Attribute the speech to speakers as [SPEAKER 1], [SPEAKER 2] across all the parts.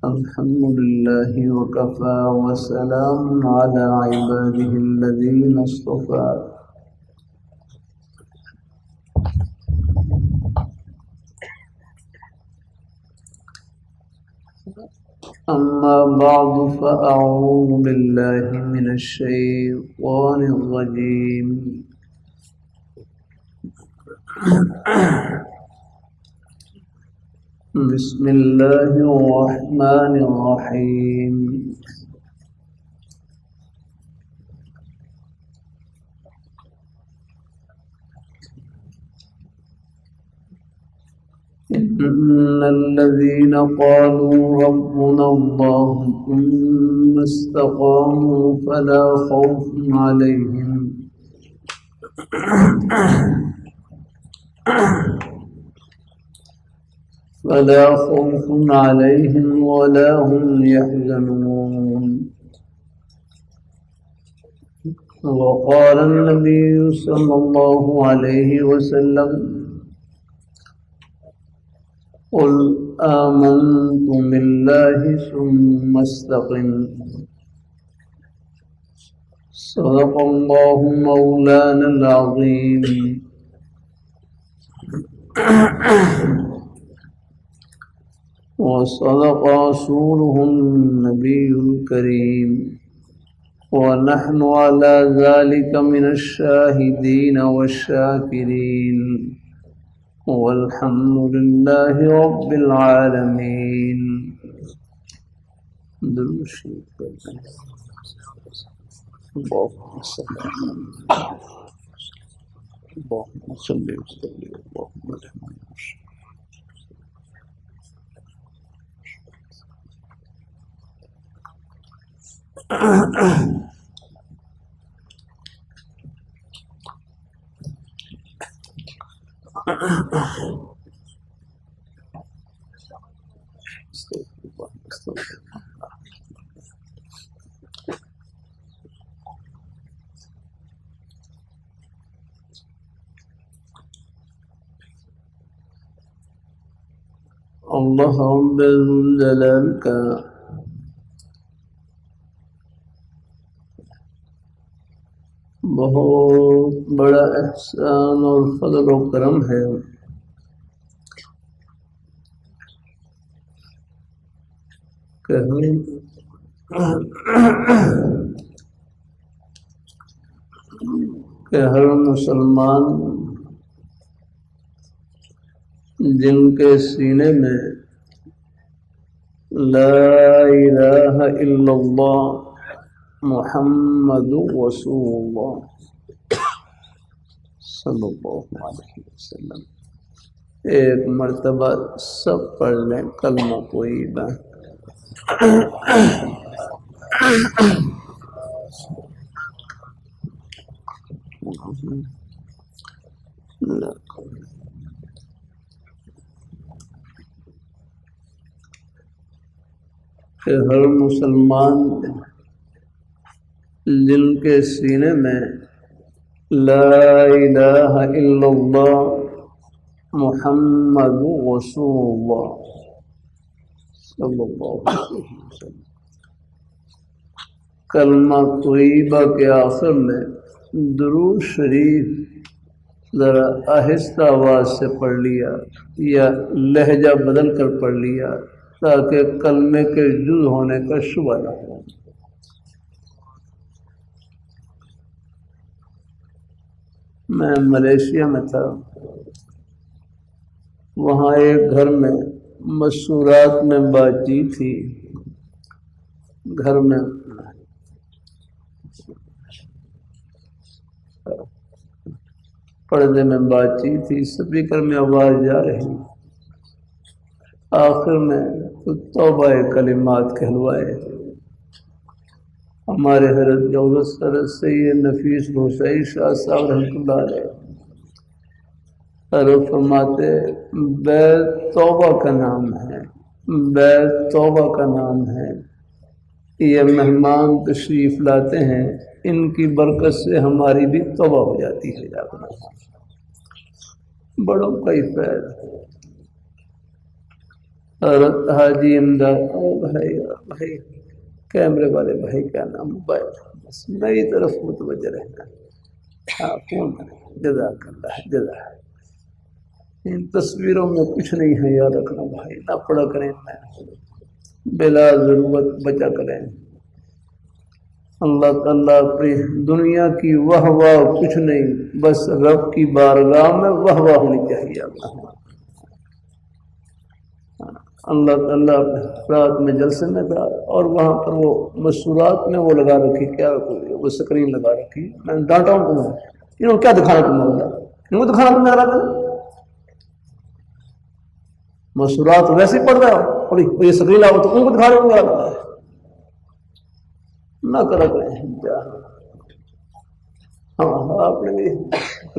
[SPEAKER 1] الحمد لله وكفى وسلام على عباده الذين اصطفى أما بعد فأعوذ بالله من الشيطان الرجيم بسم الله الرحمن الرحيم إن الذين قالوا ربنا الله ثم استقاموا فلا خوف عليهم ولا هم يحزنون وقال النبي صلى الله عليه وسلم قل آمنت بالله ثم استقم صدق الله مولانا العظيم وصدق رسوله النبي الكريم ونحن على ذلك من الشاهدين والشاكرين والحمد لله رب العالمين. اللہ رب الجلال کا بہت بڑا احسان اور فضل و کرم ہے کہ ہر مسلمان جن کے سینے میں لا الہ الا اللہ محمد رسول اللہ صلی اللہ علیہ وسلم ایک مرتبہ سب پڑھ لیں کلمہ طیبہ. کہ ہر مسلمان جن کے سینے میں لا الہ الا اللہ محمد رسول اللہ صلی اللہ علیہ وسلم کلمہ طیبہ کے آخر میں درود شریف ذرا آہستہ آواز سے پڑھ لیا یا لہجہ بدل کر پڑھ لیا تاکہ کلمے کے جز ہونے کا شبہ نہ ہو. میں ملیشیا میں تھا، وہاں ایک گھر میں مسورات میں بات چیت تھی. گھر میں پردے میں بات چیت تھی، اسپیکر میں آواز جا رہی. آخر میں توبہ کلمات کہلوائے. ہمارے حضرت جوزت سرد سید نفیس حسین شاہ صاحب رحمۃ اللہ علیہ حضرت فرماتے بیت توبہ کا نام ہے، بیت توبہ کا نام ہے. یہ مہمان تشریف لاتے ہیں، ان کی برکت سے ہماری بھی توبہ ہو جاتی ہے. بڑوں کا ہی فیض. اور حاجی امداد بھائی کیمرے والے بھائی کا نام موبائل بس میری طرف متوجہ رہنا. ہاں فون جزاک اللہ جزا. ان تصویروں میں کچھ نہیں ہے یاد رکھنا بھائی، نہ پڑا کریں بلا ضرورت بچا کریں. اللہ تعالیٰ اپنی دنیا کی واہ واہ کچھ نہیں، بس رب کی بارگاہ میں واہ واہ ہونی چاہیے. اللہ تعالیٰ رات میں جلسے میں تھا اور وہاں پر وہ مسورات میں وہ لگا رکھی، کیا وہ سکرین لگا رکھی. میں نے ڈانٹا ہوں تمہیں، انہوں کیا دکھانا تمہیں، ان کو دکھانا تمہیں لگا کر مسورات ویسے ہی پڑھ رہا ہو اور یہ سکرین لاؤ تو ان کو دکھا رہے ہوں نہ کرا کریں. ہاں آپ نے بھی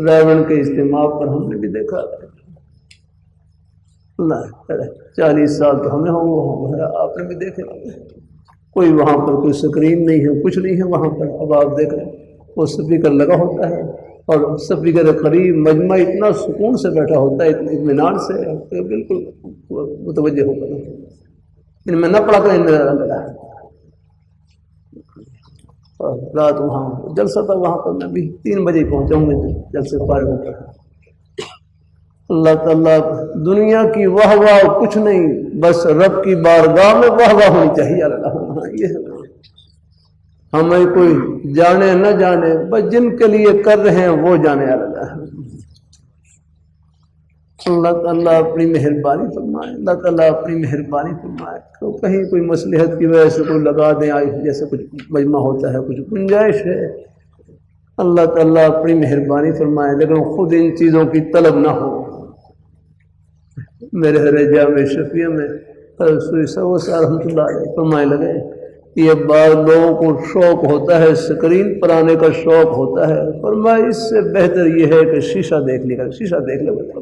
[SPEAKER 1] ریون کے اجتماع پر ہم نے بھی دیکھا، 40 سال تو ہمیں ہوں، آپ نے بھی دیکھے کوئی وہاں پر کوئی سکرین نہیں ہے، کچھ نہیں ہے وہاں پر. اب آپ دیکھ رہے ہیں وہ اسپیکر لگا ہوتا ہے اور اسپیکر قریب مجمع اتنا سکون سے بیٹھا ہوتا ہے، اتنے اطمینان سے کہ بالکل متوجہ ہو کر ان میں نہ پڑا کر ان میں رات وہاں جلسہ تھا. وہاں پر میں بھی 3 بجے پہنچاؤں گا جلسے فارغ ہو کر. اللہ تعالیٰ دنیا کی واہ واہ کچھ نہیں، بس رب کی بارگاہ میں واہ واہ ہونی چاہیے. اللہ یہ ہمیں کوئی جانے نہ جانے، بس جن کے لیے کر رہے ہیں وہ جانے. اللہ تعالیٰ اپنی مہربانی فرمائے، اللہ تعالیٰ اپنی مہربانی فرمائے. تو کہیں کوئی مصلحت کی وجہ سے کوئی لگا دیں، جیسے کچھ مجمع ہوتا ہے، کچھ گنجائش ہے، اللہ تعالیٰ اپنی مہربانی فرمائے، لیکن خود ان چیزوں کی طلب نہ ہو. میرے جامع شفیع میں رحمۃ اللہ علیہ فرمائے لگے، یہ بعض لوگوں کو شوق ہوتا ہے اسکرین پر آنے کا شوق ہوتا ہے، فرمایا اس سے بہتر یہ ہے کہ شیشہ دیکھ لے گا، شیشہ دیکھ لے گا.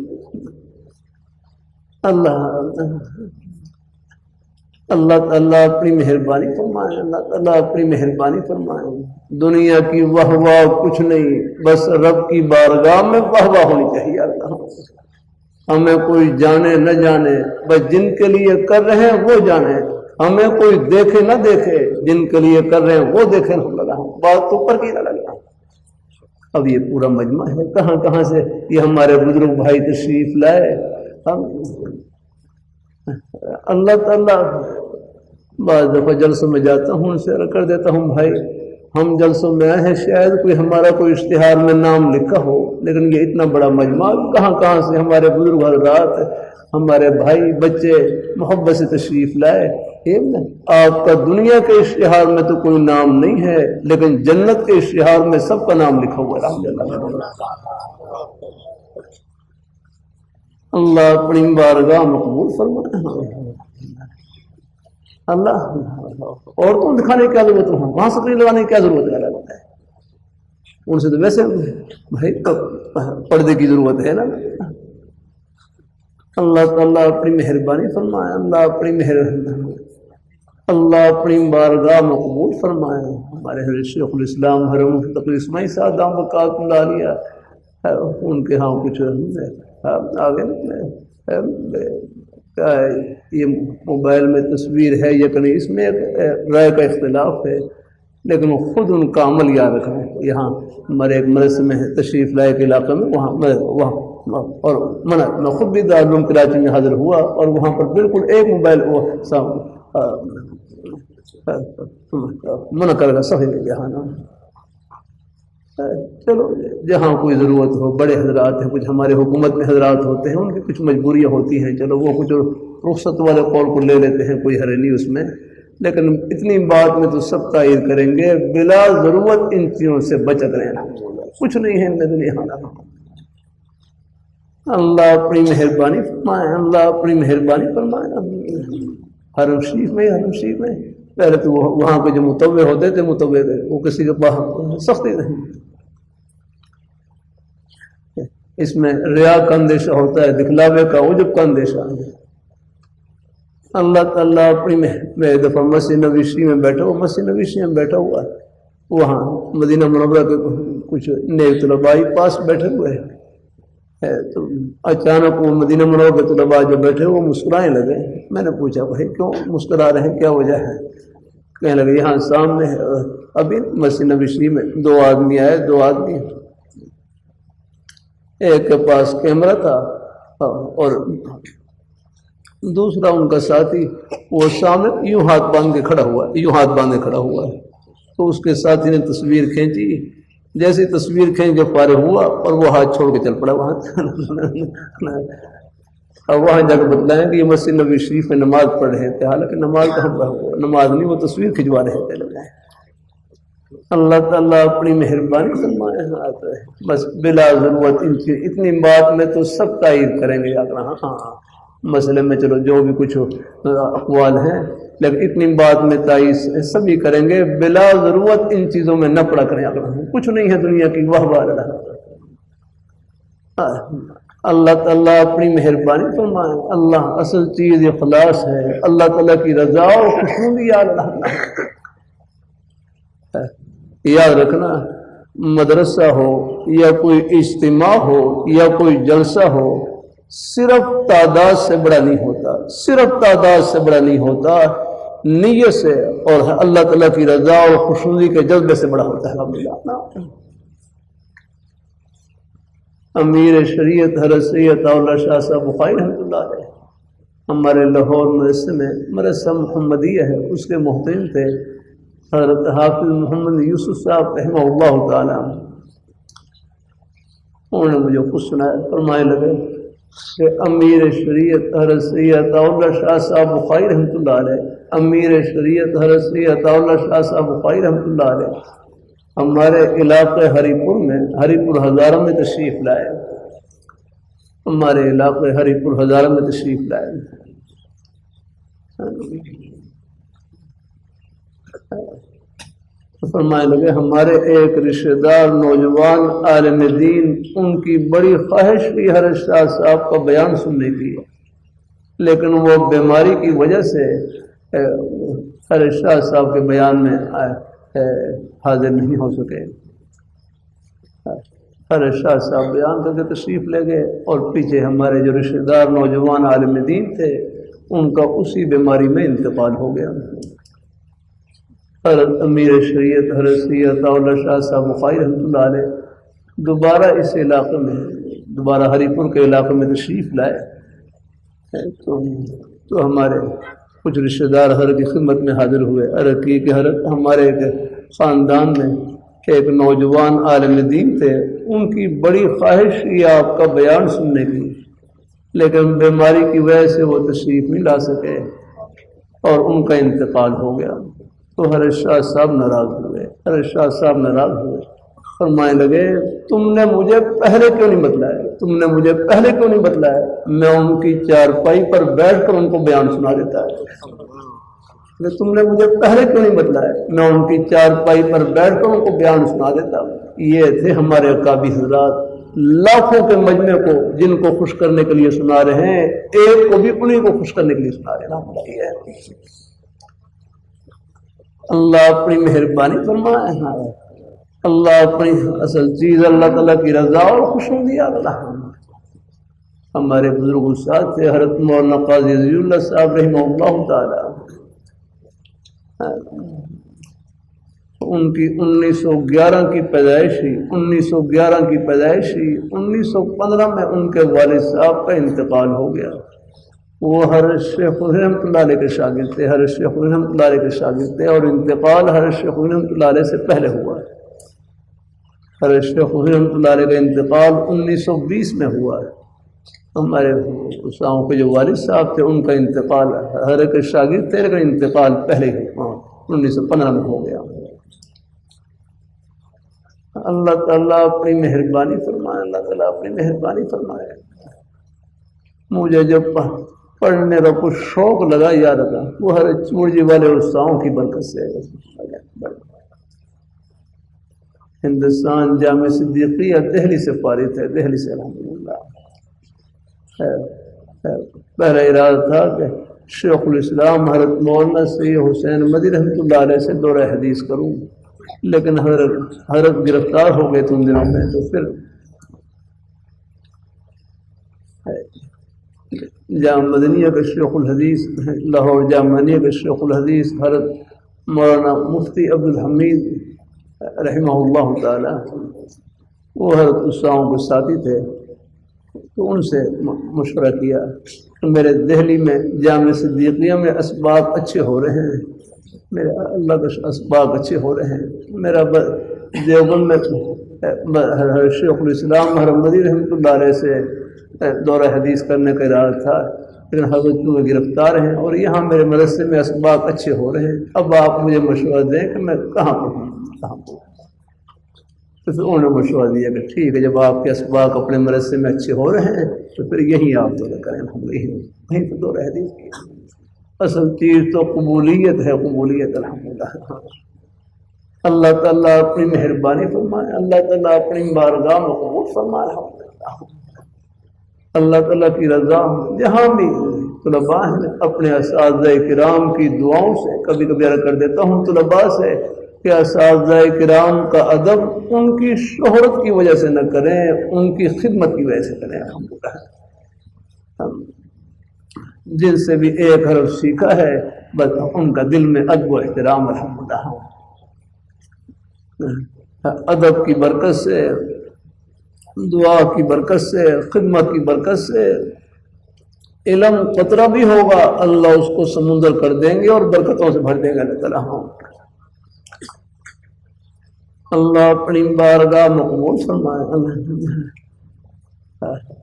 [SPEAKER 1] اللہ تعالیٰ اپنی مہربانی فرمائے، اللہ تعالیٰ اپنی مہربانی فرمائے. دنیا کی واہ واہ کچھ نہیں، بس رب کی بارگاہ میں واہ واہ ہونی چاہیے. اللہ ہمیں کوئی جانے نہ جانے، بس جن کے لیے کر رہے ہیں وہ جانے. ہمیں کوئی دیکھے نہ دیکھے، جن کے لیے کر رہے ہیں وہ دیکھیں. لگا بات تو اوپر کی نہ لگا. اب یہ پورا مجمع ہے، کہاں کہاں سے یہ ہمارے بزرگ بھائی تشریف لائے. ہم اللہ تعالیٰ بعض دفعہ جلسوں میں جاتا ہوں، ان سے کر دیتا ہوں بھائی ہم جلسوں میں آئے ہیں، شاید کوئی ہمارا کوئی اشتہار میں نام لکھا ہو، لیکن یہ اتنا بڑا مجمع کہاں کہاں سے ہمارے بزرگ حضرات، ہمارے بھائی بچے محبت سے تشریف لائے. آپ کا دنیا کے اشتہار میں تو کوئی نام نہیں ہے، لیکن جنت کے اشتہار میں سب کا نام لکھا ہوا ہے. اللہ اپنی بارگاہ مقبول فرمائے. اللہ اور کون دکھانے کی کیا ضرورت ہے، وہاں سکرین لگانے کی کیا ضرورت ہے. ان سے تو ویسے بھائی پردے کی ضرورت ہے نا. اللہ تعالیٰ اپنی مہربانی فرمائے، اللہ اپنی بارگاہ مقبول فرمائے. ہمارے شیخ الاسلام حرم تقی اسماعیل صاحب دام بقات اللہ علیہ، ان کے ہاں کچھ آگے یہ موبائل میں تصویر ہے یا کہ نہیں، اس میں ایک رائے کا اختلاف ہے، لیکن خود ان کا عمل یاد رکھیں. یہاں ہمارے ایک مدرسے میں تشریف لائے کے علاقے میں، وہاں اور میں خود بھی دارالعلوم کراچی میں حاضر ہوا، اور وہاں پر بالکل ایک موبائل وہ منع کرے گا صحیح نہیں جہاں. چلو جہاں کوئی ضرورت ہو، بڑے حضرات ہیں، کچھ ہمارے حکومت میں حضرات ہوتے ہیں، ان کی کچھ مجبوریاں ہوتی ہیں، چلو وہ کچھ رخصت والے قول کو لے لیتے ہیں، کوئی حرج نہیں اس میں. لیکن اتنی بات میں تو سب تائید کریں گے، بلا ضرورت ان چیزوں سے بچت رہنا، کچچھ نہیں ہے ان میں دنیا. اللہ اپنی مہربانی فرمائے، اللہ اپنی مہربانی فرمائے. حرم شریف میں پہلے تو وہاں کے جو متوع ہوتے تھے وہ کسی کے پاس سختی نہیں. اس میں ریا کا اندیشہ ہوتا ہے، دکھلاوے کا، عجب کا اندیشہ. اللہ تعالیٰ اپنی میں دفعہ مسجد نبوی میں بیٹھا ہوا ہے، وہاں مدینہ منورہ کے کچھ نیک طلبائی پاس بیٹھے ہوئے ہیں. ہے تو اچانک وہ مدینہ منورہ کے طلباء جو بیٹھے وہ مسکرائیں لگے. میں نے پوچھا بھائی کیوں مسکرا رہے ہیں, کیا وجہ ہے؟ کہنے لگے یہاں سامنے ابھی مسجد نبی شریف میں 2 آدمی آئے, 2 آدمی, ایک کے پاس کیمرہ تھا اور دوسرا ان کا ساتھی وہ سامنے یوں ہاتھ باندھ کے کھڑا ہوا, یوں ہاتھ باندھے کھڑا ہوا ہے. تو اس کے ساتھی نے تصویر کھینچی, جیسی تصویر کھینچ کے فارغ ہوا اور وہ ہاتھ چھوڑ کے چل پڑا وہاں. اب وہاں جا کے بتلائیں کہ یہ مسجد نبی شریف میں نماز پڑھ رہے تھے, حالانکہ نماز کہاں پڑھا ہوا, نماز نہیں, وہ تصویر کھنچوا رہے تھے. اللہ تعالیٰ اپنی مہربانی فرمائے. بس بلا ضرورت اتنی بات میں تو سب تائید کریں گے. ہاں مسئلے میں چلو جو بھی کچھ اقوال ہیں, لیکن اتنی بات میں تائید سبھی کریں گے. بلا ضرورت ان چیزوں میں نہ پڑا کریں. کچھ نہیں ہے دنیا کی واہ واہ رہا. اللہ تعالیٰ اپنی مہربانی فرمائے. اللہ اصل چیز اخلاص ہے, اللہ تعالیٰ کی رضا اور خوشنودی یاد رکھنا. یاد رکھنا مدرسہ ہو یا کوئی اجتماع ہو یا کوئی جلسہ ہو, صرف تعداد سے بڑا نہیں ہوتا, صرف تعداد سے بڑا نہیں ہوتا, نیت سے اور اللہ تعالیٰ کی رضا اور خوشنودی کے جذبے سے بڑا ہوتا ہے. امیر شریعت حضرت سید اللہ شاہ صاحب بخاری رحمۃ اللہ علیہ ہمارے لاہور مدرسے میں مدرسہ محمدیہ ہے, اس کے محترم تھے حضرت حافظ محمد یوسف صاحب رحمہ اللہ تعالیٰ. انہوں نے مجھے خود سنایا, فرمائے لگے کہ امیر شریعت حضرت سید اللہ شاہ صاحب بخاری رحمۃ اللہ علیہ, امیر شریعت حضرت سید اللہ شاہ صاحب بخاری رحمۃ اللہ علیہ ہمارے علاقے ہری پور میں, ہری پور ہزارہ میں تشریف لائے. ہمارے علاقے ہری پور ہزارہ میں تشریف لائے. فرمائے لگے ہمارے ایک رشتہ دار نوجوان عالم دین, ان کی بڑی خواہش تھی حضرت شاہ صاحب کا بیان سننے کی, لیکن وہ بیماری کی وجہ سے حضرت شاہ صاحب کے بیان میں حاضر نہیں ہو سکے. حضرت شاہ صاحب بیان کر کے تشریف لے گئے اور پیچھے ہمارے جو رشتہ دار نوجوان عالم دین تھے ان کا اسی بیماری میں انتقال ہو گیا. حضرت امیر شریعت حضرت سید اللہ شاہ صاحب بخاری رحمۃ اللہ علیہ دوبارہ اس علاقے میں, دوبارہ ہری پور کے علاقے میں تشریف لائے تو ہمارے کچھ رشتہ دار حضرت کی خدمت میں حاضر ہوئے. عرض کی کہ حضرت ہمارے ایک خاندان میں ایک نوجوان عالم دین تھے, ان کی بڑی خواہش تھی آپ کا بیان سننے کی, لیکن بیماری کی وجہ سے وہ تشریف نہیں لا سکے اور ان کا انتقال ہو گیا. تو حضرت شاہ صاحب ناراض ہوئے. حضرت شاہ صاحب ناراض ہوئے, فرمائے لگے تم نے مجھے پہلے کیوں نہیں بتلایا, تم نے مجھے پہلے کیوں نہیں بتلایا, میں ان کی چارپائی پر بیٹھ کر ان کو بیان سنا دیتا ہے. تم نے مجھے پہلے کیوں نہیں بتلایا, میں ان کی چارپائی پر بیٹھ کر ان کو بیان سنا دیتا. یہ تھے ہمارے اکابر حضرات, لاکھوں کے مجمع کو جن کو خوش کرنے کے لیے سنا رہے ہیں, ایک کو بھی انہیں کو خوش کرنے کے لیے سنا رہے ہیں. اللہ اپنی مہربانی فرمائے. اللہ اپنی اصل چیز اللہ تعالیٰ کی رضا اور خوشنودی. اللہ ہمارے بزرگ استاد تھے حضرت مولانا قاضی عزیز اللہ صاحب رحمہ اللہ تعالیٰ, ان کی 1911 کی پیدائش ہوئی. 1911 کی پیدائش ہوئی, 1915 میں ان کے والد صاحب کا انتقال ہو گیا. وہ حضرت شیخ رحمۃ اللہ علیہ کے شاگرد تھے, حضرت شیخ رحمۃ اللہ علیہ کے شاگرد تھے, اور انتقال حضرت شیخ رحمۃ اللہ علیہ سے پہلے ہوا. حضرت شیخ رحمۃ اللہ علیہ کا انتقال 1920 میں ہوا ہے. ہمارے اساؤں کے جو والد صاحب تھے ان کا انتقال, حضرت کے شاگرد تھے لیکن انتقال پہلے ہی 1915 میں ہو گیا. اللہ تعالیٰ اپنی مہربانی فرمائے. اللہ تعالیٰ اپنی مہربانی فرمائے. مجھے جب پڑھنے کا کچھ شوق لگا, یاد رکھا وہ ہر چورجی والے استاؤں کی برکت سے. ہندوستان جامع صدیقیہ دہلی سے فارغ تھے, دہلی سے الحمدللہ. پہلا ارادہ تھا کہ شیخ الاسلام حضرت مولانا سید حسین مدی رحمۃ اللہ علیہ سے دورہ حدیث کروں, لیکن حضرت گرفتار ہو گئے تھے ان دنوں میں, تو پھر جامع مدنیہ کے شیخ الحدیث، لاہور جامع مدنیہ کے شیخ الحدیث حضرت مولانا مفتی عبدالحمید رحمہ اللہ تعالی، وہ حضرت اسامہ کے ساتھی تھے، تو ان سے مشورہ کیا کہ میرے دہلی میں جامع صدیقیہ میں اسباق اچھے ہو رہے ہیں، میرے اللہ کے اسباق اچھے ہو رہے ہیں، میرا دیوبند میں شیخ الاسلام محمدی رحمۃ اللہ علیہ سے دورہ حدیث کرنے کا ارادہ تھا، لیکن حضرت میں گرفتار ہیں اور یہاں میرے مدرسے میں اسباق اچھے ہو رہے ہیں، اب آپ مجھے مشورہ دیں کہ میں کہاں پڑھوں کہاں پڑھوں۔ تو پھر انہوں نے مشورہ دیا کہ ٹھیک ہے، جب آپ کے اسباق اپنے مدرسے میں اچھے ہو رہے ہیں تو پھر یہی آپ دورہ کریں، ہم وہیں پہ دورہ حدیث کیا۔ اصل چیز تو قبولیت ہے، قبولیت الحمدللہ۔ اللہ تعالیٰ اپنی مہربانی فرمائے، اللہ تعالیٰ اپنی بارگاہ میں قبول فرمائے الحمدللہ۔ اللہ تعالیٰ کی رضا جہاں بھی طلباء ہیں اپنے اساتذہ کرام کی دعاؤں سے، کبھی کبھی عرض کر دیتا ہوں طلباء سے کہ اساتذہ کرام کا ادب ان کی شہرت کی وجہ سے نہ کریں، ان کی خدمت کی وجہ سے کریں الحمدللہ۔ جن سے بھی ایک حرف سیکھا ہے بس ان کا دل میں ادب و احترام الحمدللہ۔ ادب کی برکت سے، دعا کی برکت سے، خدمت کی برکت سے علم قطرہ بھی ہوگا اللہ اس کو سمندر کر دیں گے اور برکتوں سے بھر دیں گے اللہ تعالیٰ۔ اللہ اپنی بارگاہ مقبول فرمائے۔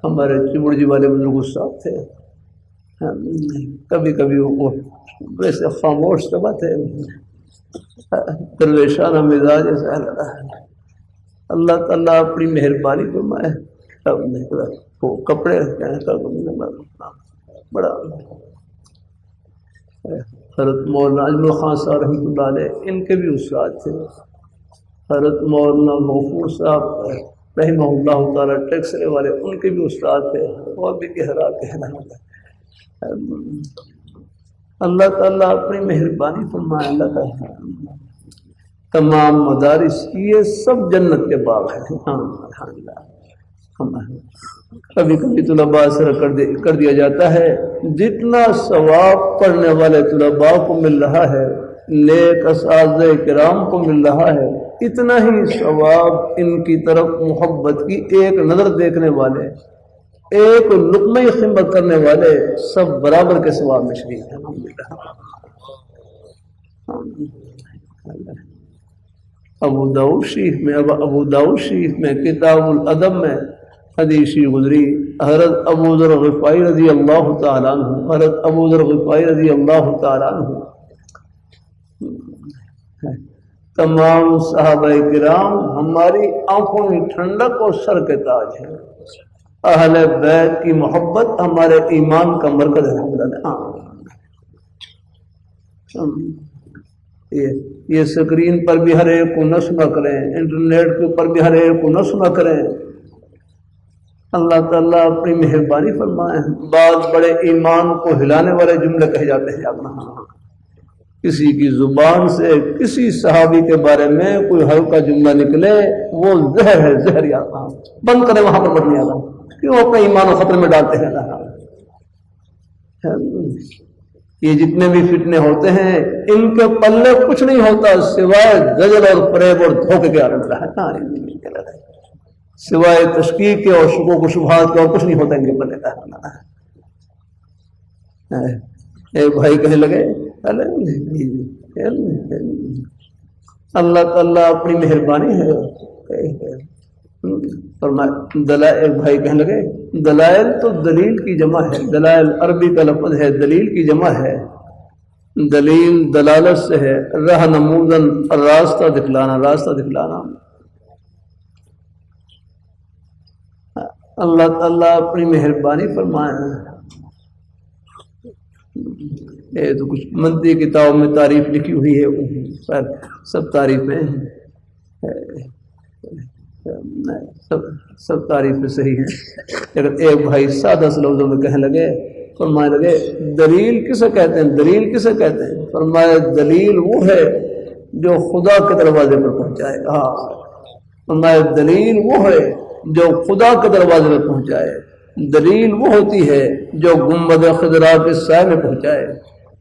[SPEAKER 1] ہمارے چبڑ جی والے بزرگ صاحب تھے، کبھی کبھی وہ ویسے خاموش طبع تھے، درویشانہ مزاج ایسا اللہ تعالیٰ اپنی مہربانی فرمائے۔ وہ کپڑے بڑا حضرت مولانا اجمل خان صاحب رحمۃ اللہ علیہ ان کے بھی استاد تھے، حضرت مولانا غفور صاحب رحمہ اللہ تعالیٰ ٹیکسرے والے ان کے بھی استاد تھے، اور بھی گہرا کہنا ہے۔ اللہ تعالیٰ اپنی مہربانی فرمائے۔ اللہ تعالیٰ تمام مدارس یہ سب جنت کے باغ ہیں۔ کبھی کبھی طلباء سے کر دیا جاتا ہے جتنا ثواب پڑھنے والے طلباء کو مل رہا ہے، نیک اساتذہ کرام کو مل رہا ہے، اتنا ہی ثواب ان کی طرف محبت کی ایک نظر دیکھنے والے، ایک لقمہ خدمت کرنے والے سب برابر کے ثواب میں شریک ہیں الحمدللہ۔ ابو داؤد شریف میں کتاب الادب میں حدیث گزری، حضرت ابو ذر غفاری رضی اللہ تعالیٰ عنہ، حضرت ابو ذر غفاری رضی اللہ تعالیٰ عنہ تمام صحابہ کرام ہماری آنکھوں کی ٹھنڈک اور سر کے تاج ہیں، اہل بیت کی محبت ہمارے ایمان کا مرکز ہے۔ یہ سکرین پر بھی ہر ایک کو نہ سنا کریں، انٹرنیٹ کے اوپر بھی ہر ایک کو نہ سنا کریں۔ اللہ تعالیٰ اپنی مہربانی فرمائے۔ بعض بڑے ایمان کو ہلانے والے جملے کہے جاتے ہیں اپنا، کسی کی زبان سے کسی صحابی کے بارے میں کوئی ہلکا جملہ نکلے وہ زہر ہے، زہر یا بند کرے، وہاں پر بڑھنے والا کیوں اپنے ایمان و خطرے میں ڈالتے ہیں۔ یہ جتنے بھی فتنے ہوتے ہیں ان کے پلے کچھ نہیں ہوتا سوائے زجر اور فریب اور دھوکے کے آرم رہا، سوائے تشکیک کے اور شکوک و شبہات کے اور کچھ نہیں ہوتا ان کے پلے کا۔ ایک بھائی کہنے لگے اللہ تعالیٰ اپنی مہربانی ہے، ایک بھائی کہنے لگے دلائل تو دلیل کی جمع ہے، دلائل عربی کا لفظ ہے، دلیل کی جمع ہے، دلیل دلالت سے ہے، راہ نمودن راستہ دکھلانا، راستہ دکھلانا۔ اللہ تعالیٰ اپنی مہربانی فرمائے۔ یہ تو کچھ منطقی کتابوں میں تعریف لکھی ہوئی ہے، سب تعریفیں سب تعریفیں صحیح ہیں، لیکن ایک بھائی سادہ سے لفظوں میں کہنے لگے، فرمانے لگے دلیل کسے کہتے ہیں، دلیل کسے کہتے ہیں؟ فرمایا دلیل وہ ہے جو خدا کے دروازے پر پہنچائے گا۔ فرمایا دلیل وہ ہے جو خدا کے دروازے پر پہنچائے، دلیل وہ ہوتی ہے جو گنبد خضرا کے سائے میں پہنچائے،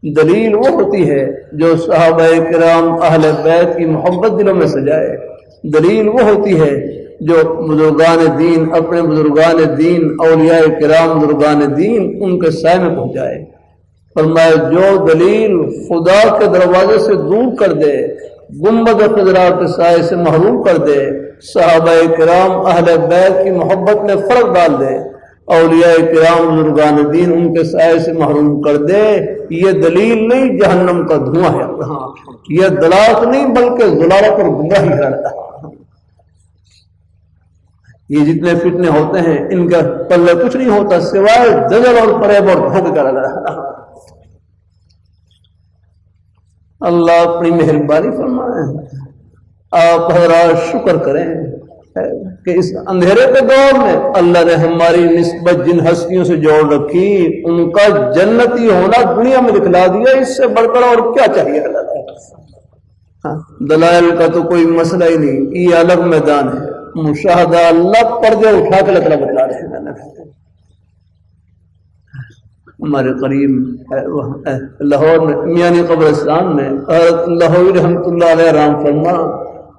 [SPEAKER 1] دلیل وہ ہوتی ہے جو صحابہ کرام اہل بیت کی محبت دلوں میں سجائے، دلیل وہ ہوتی ہے جو بزرگان دین، اپنے بزرگان دین، اولیاء کرام بزرگان دین، ان کے سائے میں پہنچائے۔ فرمایا جو دلیل خدا کے دروازے سے دور کر دے، گنبد خضرا کے سائے سے محروم کر دے، صحابہ کرام اہل بیت کی محبت میں فرق ڈال دے، اولیاء کرام بزرگان دین ان کے سائے سے محروم کر دے، یہ دلیل نہیں، جہنم کا دھواں ہے، یہ دلالت نہیں بلکہ ضلالت اور گمراہی ہے۔ یہ جتنے فتنے ہوتے ہیں ان کا پلے کچھ نہیں ہوتا سوائے دجل اور فریب اور دھوکے کا لگا۔ اللہ اپنی مہربانی فرمائے، آپ حضرات شکر کریں کہ اس اندھیرے کے دور میں اللہ نے ہماری نسبت جن ہستیوں سے جوڑ رکھی ان کا جنتی ہونا دنیا میں دکھلا دیا، اس سے بڑھ کر اور کیا چاہیے اللہ؟ دلائل کا تو کوئی مسئلہ ہی نہیں، یہ الگ میدان ہے، مشاہدہ اللہ پردے اٹھا کے اللہ بتلا رہے ہیں۔ ہمارے قریب لاہور میں میانی قبرستان میں حضرت لاہوری رحمۃ اللہ علیہ رام فرما،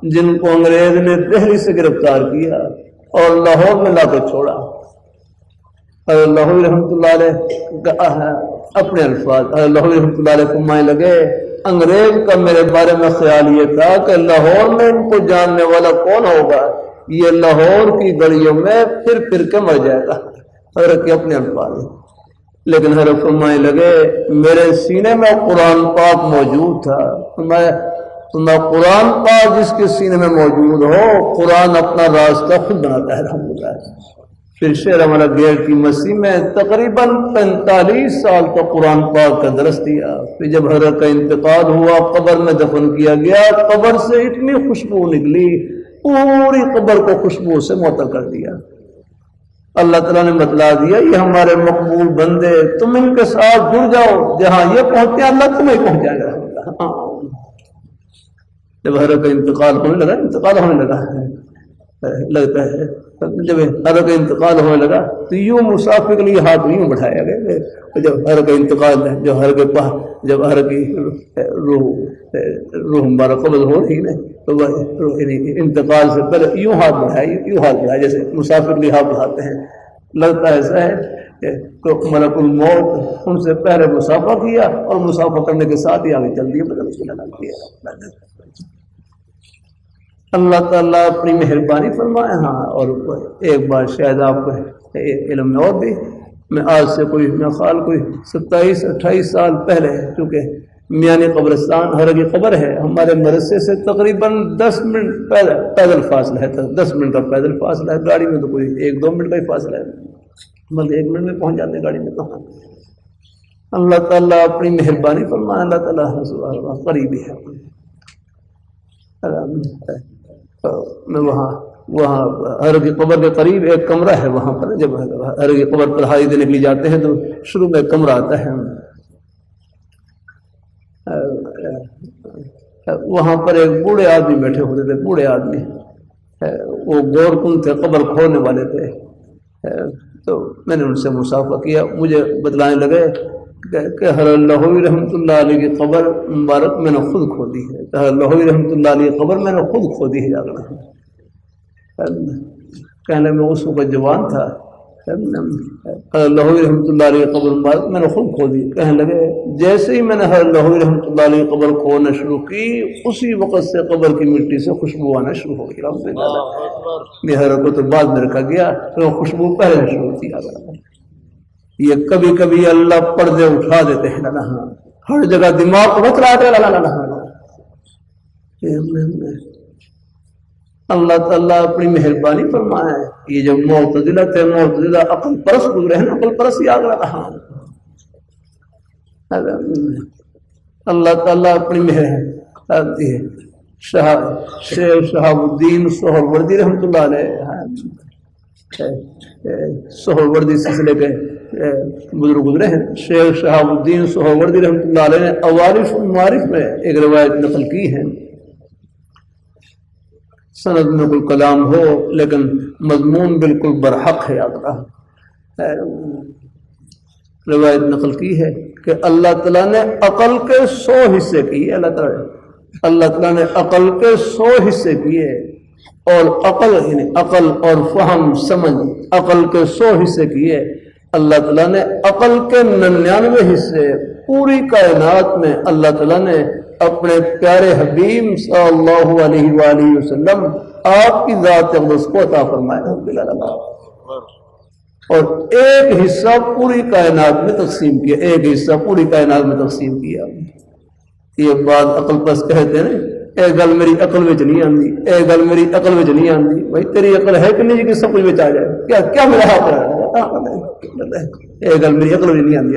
[SPEAKER 1] جن کو انگریز نے دہلی سے گرفتار کیا اور لاہور میں لا کر چھوڑا، حضرت لاہوری رحمۃ اللہ علیہ اپنے الفاظ، حضرت لاہوری رحمۃ اللہ علیہ فرمانے لگے، انگریز کا میرے بارے میں خیال یہ تھا کہ لاہور میں ان کو جاننے والا کون ہوگا، یہ لاہور کی گلیوں میں پھر کے مر جائے گا، حضرت کے اپنے الفاظ۔ لیکن حضرت فرمانے لگے میرے سینے میں قرآن پاک موجود تھا، میں قرآن پاک جس کے سینے میں موجود ہو، قرآن اپنا راستہ خود بناتا ہے الحمدللہ۔ پھر شیر ہمارا گیٹ کی مسیح میں تقریباً 45 سال تک قرآن پاک کا درس دیا۔ پھر جب حضرت کا انتقال ہوا، قبر میں دفن کیا گیا، قبر سے اتنی خوشبو نکلی، پوری قبر کو خوشبو سے معطر کر دیا۔ اللہ تعالیٰ نے بتلا دیا یہ ہمارے مقبول بندے، تم ان کے ساتھ جڑ جاؤ، جہاں یہ پہنچے اللہ تمہیں پہنچائے گا۔ جب حضرت کا انتقال ہونے لگا لگتا ہے جب حضرت کا انتقال ہونے لگا تو یوں مسافر کے لیے ہاتھ یوں بڑھایا گیا، جب حضرت کا انتقال جب حضرت کی روح مبارک قبض ہو رہی ہے تو انتقال سے پہلے یوں ہاتھ بڑھایا جیسے مسافر کے لیے ہاتھ بڑھاتے ہیں۔ لگتا ایسا ہے کہ ملک الموت ان سے پہلے مسافہ کیا اور مسافہ کرنے کے ساتھ ہی آگے چل دیا۔ اللہ تعالیٰ اپنی مہربانی فرمائے۔ ہاں، اور ایک بار شاید آپ کو علم میں اور بھی، میں آج سے کوئی 27-28 سال پہلے، کیونکہ میانی قبرستان حضرت کی قبر ہے، ہمارے مدرسے سے تقریباً 10 منٹ پیدل فاصلہ ہے، 10 منٹ کا پیدل فاصلہ ہے، گاڑی میں تو کوئی 1-2 منٹ کا ہی فاصلہ ہے، بلکہ 1 منٹ میں پہنچ جاتے ہیں گاڑی میں تو۔ اللہ تعالیٰ اپنی مہربانی فرمائے، اللہ تعالیٰ قریبی ہے۔ میں وہاں حضرت کی قبر کے قریب ایک کمرہ ہے، وہاں پر جب حضرت کی قبر پر حاجی دینے کے لیے جاتے ہیں تو شروع میں ایک کمرہ آتا ہے، وہاں پر ایک بوڑھے آدمی بیٹھے ہوتے تھے، بوڑھے آدمی، وہ گور کن تھے، قبر کھودنے والے تھے۔ تو میں نے ان سے مصافحہ کیا، مجھے بتلانے لگے کہ حضرت لاہوری رحمۃ اللہ علیہ کی قبر مبارک میں نے خود کھودی ہے، حضرت لاہوری رحمۃ اللہ علیہ کی قبر میں نے خود کھودی ہے۔ کہنے میں اس وقت جوان تھا، حضرت لاہوری رحمۃ اللہ علیہ کی قبر مبارک میں نے خود کھودی۔ کہنے لگے جیسے ہی میں نے حضرت لاہوری رحمۃ اللہ علیہ کی قبر کھودنا شروع کی، اسی وقت سے قبر کی مٹی سے خوشبو آنا شروع ہو گئی۔ الحمدللہ، حضرت کو تو بعد میں رکھا گیا، تو خوشبو پہلے شروع ہوتی ہے۔ یہ کبھی کبھی اللہ پردے اٹھا دیتے ہیں، ہر جگہ دماغ کو بتلا دے۔ اللہ تعالیٰ اپنی مہربانی فرمائے۔ یہ جو معتزلہ تھے، معتزلہ عقل پرست گزرے ہیں، عقل پرست ہی آگے رہا۔ اللہ تعالیٰ اپنی مہربانی۔ شیخ شہاب الدین سہروردی رحمۃ اللہ علیہ، سہروردی سلسلے کے بزرگ گزرے ہیں، شیخ شہاب الدین سہروردی رحمۃ اللہ علیہ نے عوارف المعارف میں ایک روایت نقل کی ہے، سند میں کوئی کلام ہو لیکن مضمون بالکل برحق ہے۔ روایت نقل کی ہے کہ اللہ تعالیٰ نے عقل کے 100 حصے کیے، اللہ تعالیٰ نے عقل کے 100 حصے کیے، اور عقل یعنی عقل اور فہم سمجھ عقل کے 100 حصے کیے، اللہ تعالیٰ نے عقل کے 99 حصے پوری کائنات میں اللہ تعالیٰ نے اپنے پیارے حبیب صلی اللہ علیہ وآلہ وسلم آپ کی ذات اقدس کو عطا فرمایا، اور ایک حصہ پوری کائنات میں تقسیم کیا، ایک حصہ پوری کائنات میں تقسیم کیا۔ یہ بات عقل پس کہتے ہیں نا، اے گل میری عقل وچ نہیں آندی، اے گل میری عقل وچ نہیں آندی، بھائی تیری عقل ہے کہ نہیں کہ سب کچھ وچ آ جائے، کیا کیا میرا حق ہے، اے گل میری عقل وچ نہیں آندی۔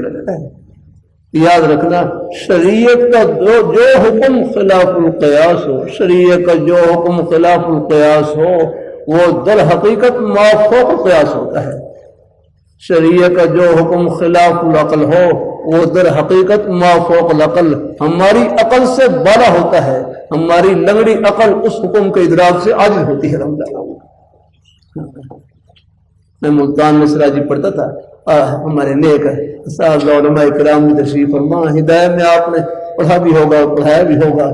[SPEAKER 1] یاد رکھنا شریعت کا جو حکم خلاف القیاس ہو، شریعت کا جو حکم خلاف القیاس ہو وہ در حقیقت مافوق القیاس ہوتا ہے، شریعت کا جو حکم خلاف العقل ہو وہ در حقیقت مافوق العقل ہماری عقل سے بڑا ہوتا ہے، ہماری لنگڑی عقل اس حکم کے ادراک سے عاجز ہوتی ہے۔ میں ملتان میں سراجی پڑھتا تھا، ہمارے نیک استاد علماء کرام میں تشریف فرما، ہدایت میں آپ نے پڑھا بھی ہوگا پڑھایا بھی ہوگا،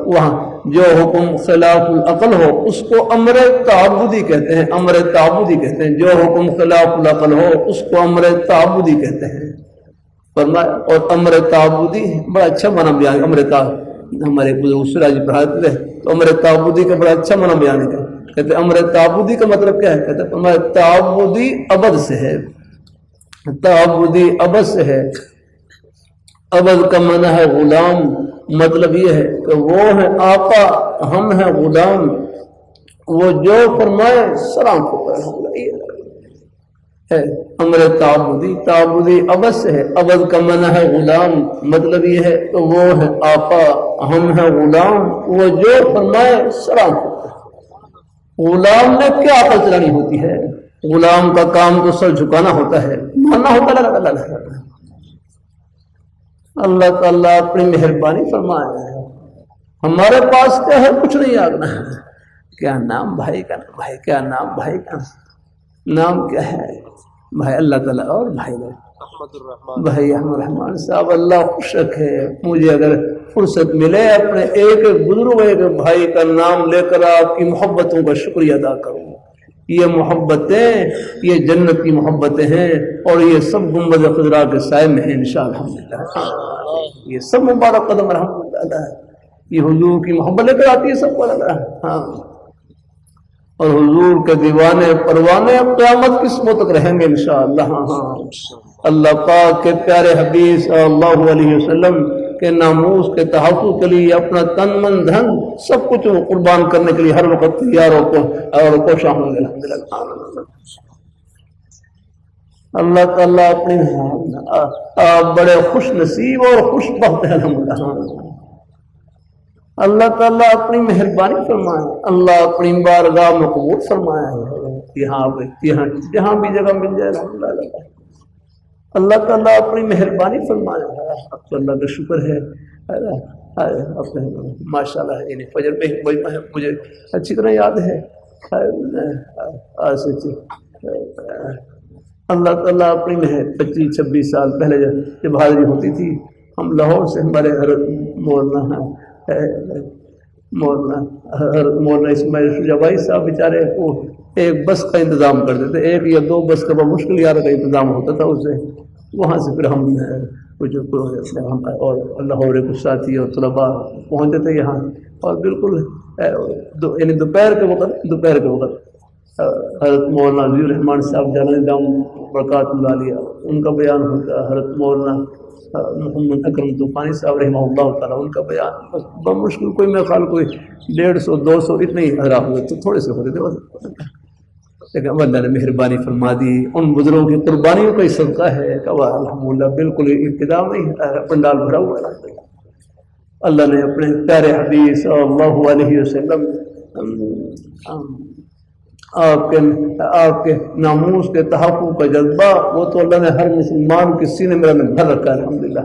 [SPEAKER 1] وہاں جو حکم خلاف العقل ہو اس کو امر تعبدی کہتے ہیں، امر تعبدی کہتے ہیں، جو حکم خلاف العقل ہو اس کو امر تعبدی کہتے ہیں فرمایا۔ اور امر تعبدی بڑا اچھا معنی بیان، امر تعبدی ہمارے سراجی پڑھاتے تھے تو امر تعبدی کا بڑا اچھا معنی بیان ہے، کہتے ہیں امر تعبدی کا مطلب کیا ہے، کہتے ہیں امر تعبدی عبد سے ہے، تعبدی عبد سے ہے، عبد کا معنی ہے غلام، مطلب یہ ہے کہ وہ ہے آقا، ہم ہیں غلام، وہ جو فرمائے سلام کو ہے۔ امر تعبدی تعبدی عبد سے ہے، عبد کا معنی ہے غلام، مطلب یہ ہے کہ وہ ہے آقا، ہم ہیں غلام، وہ جو فرمائے سلام کو۔ غلام نے کیا عقل چلانی ہوتی ہے، غلام کا کام تو سر جھکانا ہوتا ہے، ماننا ہوتا ہے۔ اللہ تعالیٰ اپنی مہربانی فرمائے، ہمارے پاس کیا ہے، کچھ نہیں آگنا ہے، کیا نام بھائی کا، بھائی کیا نام، بھائی کا نام کیا ہے، بھائی اللہ تعالیٰ، اور بھائی بھائی احمد الرحمان صاحب، اللہ خوش رکھے، مجھے اگر فرصت ملے اپنے ایک بزرگ ایک بھائی کا نام لے کر آپ کی محبتوں کا شکریہ ادا کروں۔ یہ محبتیں یہ جنت کی محبتیں ہیں، اور یہ سب گنبد خضرا کے سائے میں ہیں انشاءاللہ، الحمدللہ یہ سب مبارک قدم الحمدللہ، یہ حضور کی محبت لے کر آتی ہے سب کو، ہاں، اور حضور کے دیوانے پروانے قیامت کی صبح تک رہیں گے انشاءاللہ۔ ہاں، اللہ پاک کے پیارے حبیب صلی اللہ علیہ وسلم کے ناموس کے تحفظ کے لیے اپنا تن من دھن سب کچھ قربان کرنے کے لیے ہر وقت تیار اور کوشاں ہوں گے الحمدللہ۔ اللہ تعالیٰ اپنی آپ بڑے خوش نصیب اور خوش بخت ہیں الحمدللہ۔ اللہ تعالیٰ اپنی مہربانی فرمائے، اللہ اپنی بارگاہ میں قبول فرمائے، جہاں بھی جگہ مل جائے الحمدللہ۔ اللہ تعالیٰ اپنی مہربانی فرمائے، تو اللہ کا شکر ہے۔ ماشاء اللہ یعنی فجر میں مجھے اچھی طرح یاد ہے، اللہ تعالیٰ اپنی 25-26 سال پہلے جب حاضری ہوتی تھی، ہم لاہور سے ہمارے مولانا اسماعیل شجاع بھائی صاحب بیچارے وہ ایک بس کا انتظام کرتے تھے، 1 یا 2 بس کا بہت مشکل یار کا انتظام ہوتا تھا اس سے، وہاں سے پھر ہم کچھ اور لاہور کچھ ساتھی اور طلباء پہنچتے تھے یہاں، اور بالکل یعنی دوپہر کے وقت حضرت مولانا ضیاء الرحمان صاحب جلال دام برکات اللہ علیہ ان کا بیان ہوتا، حضرت مولانا محمد اکرم طوفانی صاحب رحمہ اللہ تعالیٰ ان کا بیان، بمشکل کوئی میرے خیال کوئی 150-200 اتنے ہی حضرات ہوئے تو تھوڑے سے ہوتے تھے، لیکن اللہ نے مہربانی فرما دی، ان بزرگوں کی قربانیوں کا ہی صدقہ ہے کہ الحمدللہ بالکل ابتدا میں ہی پنڈال بھرا ہوا ہے۔ اللہ نے اپنے پیارے حبیب صلی اللہ علیہ وسلم آپ کے ناموس کے تحفظ کا جذبہ وہ تو اللہ نے ہر مسلمان کے سینے میں بھر رکھا ہے الحمدللہ،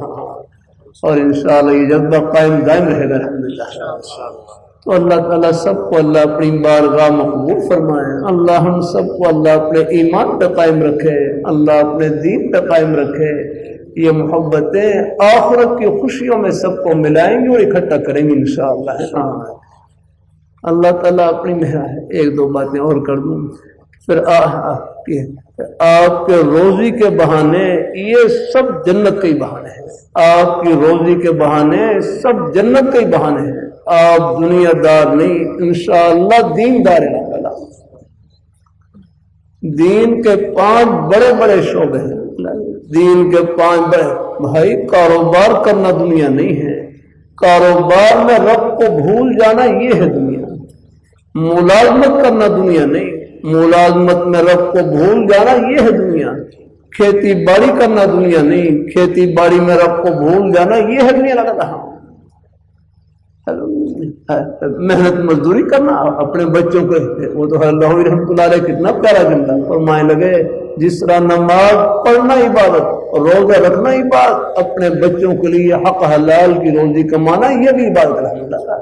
[SPEAKER 1] اور انشاءاللہ یہ جذبہ قائم دائم رہے گا الحمدللہ۔ تو اللہ تعالیٰ سب کو اللہ اپنی بارگاہ مقبول فرمائے، اللہ ہم سب کو اللہ اپنے ایمان پہ قائم رکھے، اللہ اپنے دین پہ قائم رکھے، یہ محبتیں آخرت کی خوشیوں میں سب کو ملائیں گی اور اکٹھا کریں گے انشاءاللہ۔ اللہ تعالیٰ اپنی مہربانی، ایک دو باتیں اور کر دوں پھر آپ کے روزی کے بہانے یہ سب جنت کے ہی بہانے ہیں، آپ کی روزی کے بہانے سب جنت کے ہی بہانے ہیں، آپ دنیا دار نہیں، انشاءاللہ دین دار ہیں۔ دین کے 5 بڑے بڑے شعبے ہیں، دین کے 5 بڑے، بھائی کاروبار کرنا دنیا نہیں ہے، کاروبار میں رب کو بھول جانا یہ ہے دنیا، ملازمت کرنا دنیا نہیں، ملازمت میں رب کو بھول جانا یہ ہے دنیا، کھیتی باڑی کرنا دنیا نہیں، کھیتی باڑی میں رب کو بھول جانا یہ ہے دنیا۔ لگا رہا محنت مزدوری کرنا اپنے بچوں کو، وہ تو اللہ رحمۃ اللہ علیہ کتنا پیارا جملہ فرمائے لگے، جس طرح نماز پڑھنا عبادت، روزہ رکھنا عبادت، اپنے بچوں کے لیے حق حلال کی روزی کمانا یہ بھی عبادت ہے۔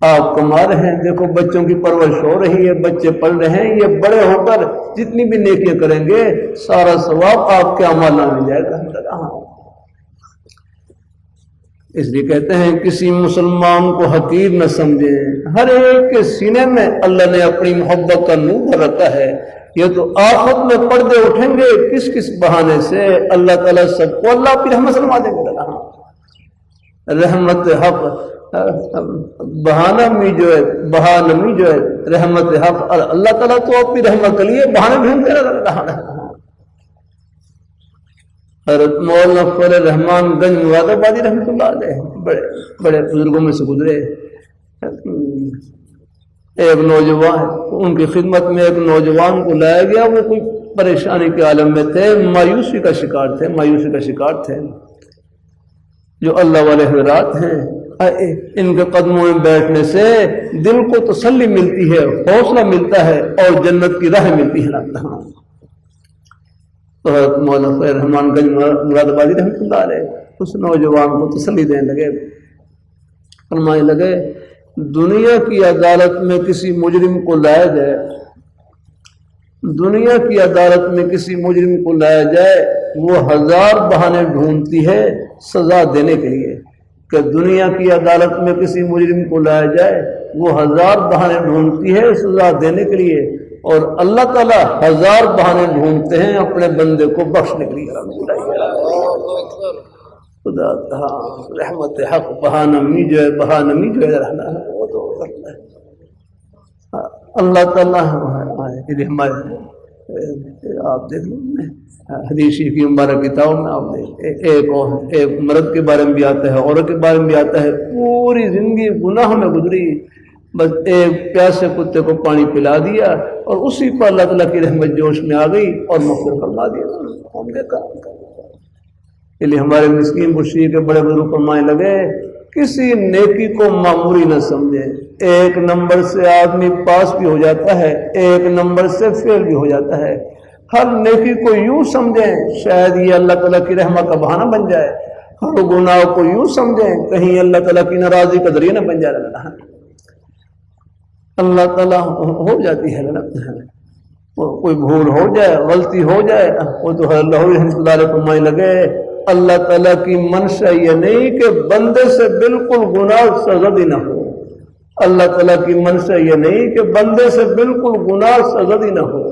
[SPEAKER 1] آپ کما رہے ہیں، دیکھو بچوں کی پرورش ہو رہی ہے، بچے پڑھ رہے ہیں، یہ بڑے ہو کر جتنی بھی نیکیاں کریں گے سارا ثواب آپ کے اعمال میں مل جائے گا۔ اس لیے کہتے ہیں کسی مسلمان کو حقیر نہ سمجھیں، ہر ایک کے سینے میں اللہ نے اپنی محبت کا نور رکھا ہے، یہ تو آخرت میں پردے اٹھیں گے کس کس بہانے سے، اللہ تعالیٰ سب کو اللہ اپنی رحمت سلما دیں گے۔ رحمت حق بہانہ جو ہے رحمت حق، اور اللہ تعالیٰ تو اپنی رحمت کے لیے بہانے ڈھونڈتے رہا ہے۔ حضرت مولانا فضل الرحمان گنج مراد آبادی رحمۃ اللہ علیہ بڑے بڑے بزرگوں میں سے گزرے، ایک نوجوان ان کی خدمت میں ایک نوجوان کو لایا گیا، وہ کوئی پریشانی کے عالم میں تھے، مایوسی کا شکار تھے۔ جو اللہ والے حضرات ہیں ان کے قدموں میں بیٹھنے سے دل کو تسلی ملتی ہے، حوصلہ ملتا ہے اور جنت کی راہ ملتی ہے۔ تو حضرت مولانا فضل الرحمان گنج مراد آبادی رحمۃ اللہ علیہ اس نوجوان کو تسلی دینے لگے، فرمانے لگے دنیا کی عدالت میں کسی مجرم کو لایا جائے، دنیا کی عدالت میں کسی مجرم کو لایا جائے، وہ 1000 بہانے ڈھونڈتی ہے سزا دینے کے لیے، کہ دنیا کی عدالت میں کسی مجرم کو لایا جائے وہ 1000 بہانے ڈھونڈتی ہے سزا دینے کے لیے، اور اللہ تعالیٰ 1000 بہانے ڈھونڈتے ہیں اپنے بندے کو بخشنے کے لیے۔ خدا رحمت حق بہانمی جو ہے رہنا ہے وہ تو اللہ تعالیٰ ہمارے، آپ دیکھ لیں حدیث کی مبارک کتاب میں آپ دیکھ ایک مرد کے بارے میں بھی آتا ہے، عورت کے بارے میں بھی آتا ہے، پوری زندگی گناہ میں گزری، بس ایک پیاسے کتے کو پانی پلا دیا اور اسی پر اللہ تعالیٰ کی رحمت جوش میں آ گئی اور مغفرت فرما دیا۔ ہم نے کہا اس لیے ہمارے مسکین بشیر کے بڑے بزرگ فرمانے لگے کسی نیکی کو معمولی نہ سمجھے، 1 نمبر سے آدمی پاس بھی ہو جاتا ہے، 1 نمبر سے فیل بھی ہو جاتا ہے، ہر نیکی کو یوں سمجھیں شاید یہ اللہ تعالیٰ کی رحمت کا بہانہ بن جائے، ہر گناہ کو یوں سمجھیں کہیں اللہ تعالیٰ کی ناراضی کا ذریعہ نہ بن جائے۔ اللہ تعالیٰ ہو جاتی ہے کوئی بھول ہو جائے، غلطی ہو جائے، وہ تو اللہ رحمۃ اللہ علیہ فرمانے لگے اللہ تعالیٰ کی منشا یہ نہیں کہ بندے سے بالکل گناہ سرزد نہ ہو، اللہ تعالیٰ کی منشا یہ نہیں کہ بندے سے بالکل گناہ سرزد نہ ہو،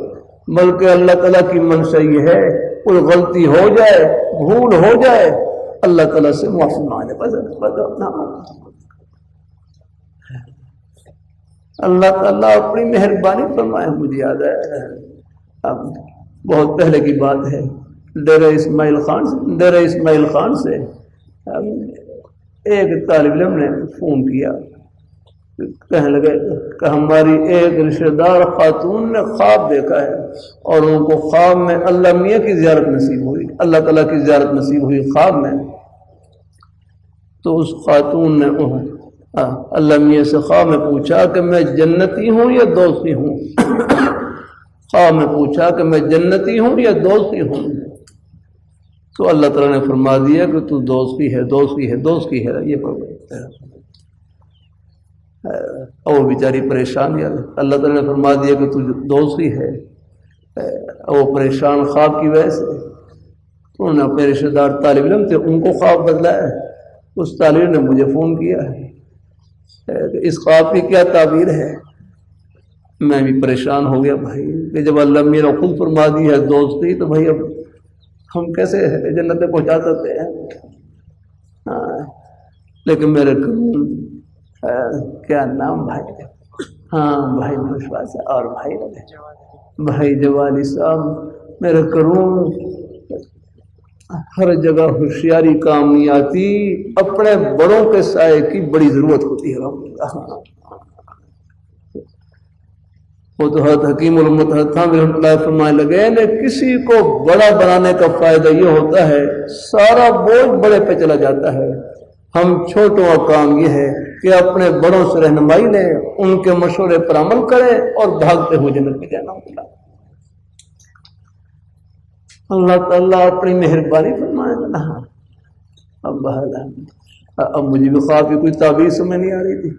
[SPEAKER 1] بلکہ اللہ تعالیٰ کی منشا یہ ہے کوئی غلطی ہو جائے، بھول ہو جائے، اللہ تعالیٰ سے معافی مانگے۔ اللہ تعالیٰ اپنی مہربانی فرمائے۔ مجھے یاد ہے بہت پہلے کی بات ہے، ڈیرہ اسماعیل خان سے ایک طالب علم نے فون کیا، کہنے لگے کہ ہماری ایک رشتہ دار خاتون نے خواب دیکھا ہے اور ان کو خواب میں اللہ میاں کی زیارت نصیب ہوئی، اللہ تعالیٰ کی زیارت نصیب ہوئی خواب میں۔ تو اس خاتون نے اللہ میاں سے خواب میں پوچھا کہ میں جنتی ہوں یا دوزخی ہوں، خواب میں پوچھا کہ میں جنتی ہوں یا دوزخی ہوں، تو اللہ تعالیٰ نے فرما دیا کہ تو دوزخی ہے، دوزخی ہے، دوزخی ہے، یہ پڑھ۔ اور وہ بیچاری پریشان ہے، اللہ تعالیٰ نے فرما دیا کہ تو دوست ہی ہے، وہ پریشان خواب کی وجہ سے، انہوں نے اپنے رشتہ دار طالب علم تھے ان کو خواب بدلا ہے، اس طالب علم نے مجھے فون کیا ہے کہ اس خواب کی کیا تعبیر ہے۔ میں بھی پریشان ہو گیا بھائی کہ جب اللہ میرا خود فرما دی ہے دوستی تو بھائی اب ہم کیسے جنت میں پہنچا سکتے ہیں؟ لیکن میرے کیا نام بھائی، ہاں بھائی وشواس ہے، اور بھائی جوالی صاحب میرے کروں ہر جگہ ہوشیاری کام نہیں آتی، اپنے بڑوں کے سائے کی بڑی ضرورت ہوتی ہے۔ وہ تو حضرت حکیم الامت حضرت تھانوی رحمۃ اللہ فرمانے لگے کہ کسی کو بڑا بنانے کا فائدہ یہ ہوتا ہے سارا بوجھ بڑے پہ چلا جاتا ہے، ہم چھوٹوں کا کام یہ ہے کہ اپنے بڑوں سے رہنمائی لیں، ان کے مشورے پر عمل کریں اور بھاگتے ہوئے جنت میں جانا ہوگا۔ اللہ تعالیٰ اپنی مہربانی فرمائے گا۔ اب مجھے بھی خواب کی کوئی تعبیر سمجھ نہیں آ رہی تھی،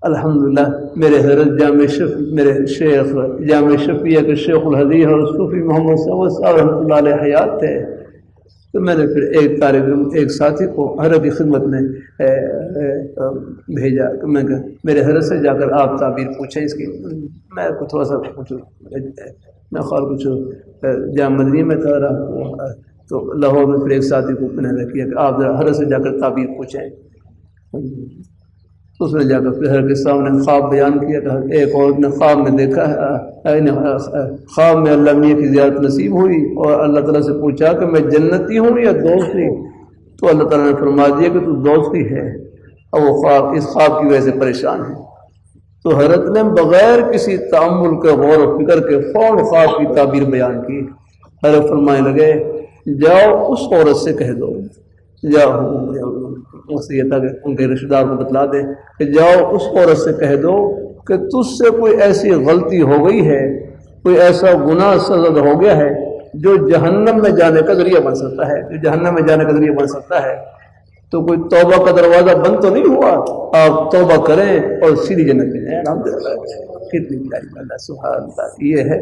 [SPEAKER 1] الحمدللہ میرے حضرت میرے شیخ جامع شفیع کے شیخ الحدیث اور صوفی محمد صاحب رحمۃ اللہ علیہ حیات تھے، تو میں نے پھر ایک طالب علم ایک ساتھی کو حضرت کی خدمت میں بھیجا کہ میں میرے حضرت سے جا کر آپ تعبیر پوچھیں اس کی۔ میں کو تھوڑا سا کچھ میں خیال کچھ جامع مدنی میں تھا رہا تو لاہور میں پھر ایک ساتھی کو میں نے کیا کہ آپ ذرا حضرت سے جا کر تعبیر پوچھیں۔ اس نے جا کر پھر حضرت کے سامنے خواب بیان کیا کہ ایک عورت نے خواب میں دیکھا ہے، خواب میں اللہ میاں کی زیارت نصیب ہوئی اور اللہ تعالیٰ سے پوچھا کہ میں جنتی ہوں یا دوستی، تو اللہ تعالیٰ نے فرما دیا کہ تو دوستی ہے، اور وہ خواب اس خواب کی وجہ سے پریشان ہے۔ تو حضرت نے بغیر کسی تأمل کے غور و فکر کے فوراً خواب کی تعبیر بیان کی۔ حضرت فرمانے لگے جاؤ اس عورت سے کہہ دو، جاؤ یہ تھا کہ ان کے رشتہ دار کو بتلا دے کہ جاؤ اس عورت سے کہہ دو کہ تجھ سے کوئی ایسی غلطی ہو گئی ہے، کوئی ایسا گناہ سرزد ہو گیا ہے جو جہنم میں جانے کا ذریعہ بن سکتا ہے، جو جہنم میں جانے کا ذریعہ بن سکتا ہے، تو کوئی توبہ کا دروازہ بند تو نہیں ہوا، آپ توبہ کریں اور سیدھی جنت میں جائیں۔ الحمدللہ کتنی پیاری اللہ، سبحان اللہ، یہ ہے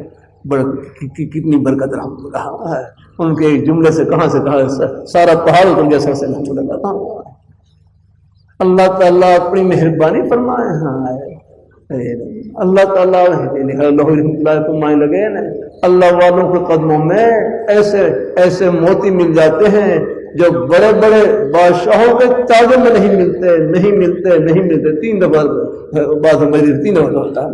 [SPEAKER 1] کتنی برکت الحمدللہ ہے ان کے جملے سے، کہاں سے کہاں سارا پہاڑ اتر گیا سر سے الحمدللہ۔ اللہ تعالیٰ اپنی مہربانی فرمائے۔ ہاں اللہ تعالیٰ فرمانے لگے نا اللہ والوں کے قدموں میں ایسے موتی مل جاتے ہیں جو بڑے بڑے بادشاہوں کے تاجوں میں نہیں ملتے 3 دفعہ بعض مجلس 3 دفعہ ہوتا ہے۔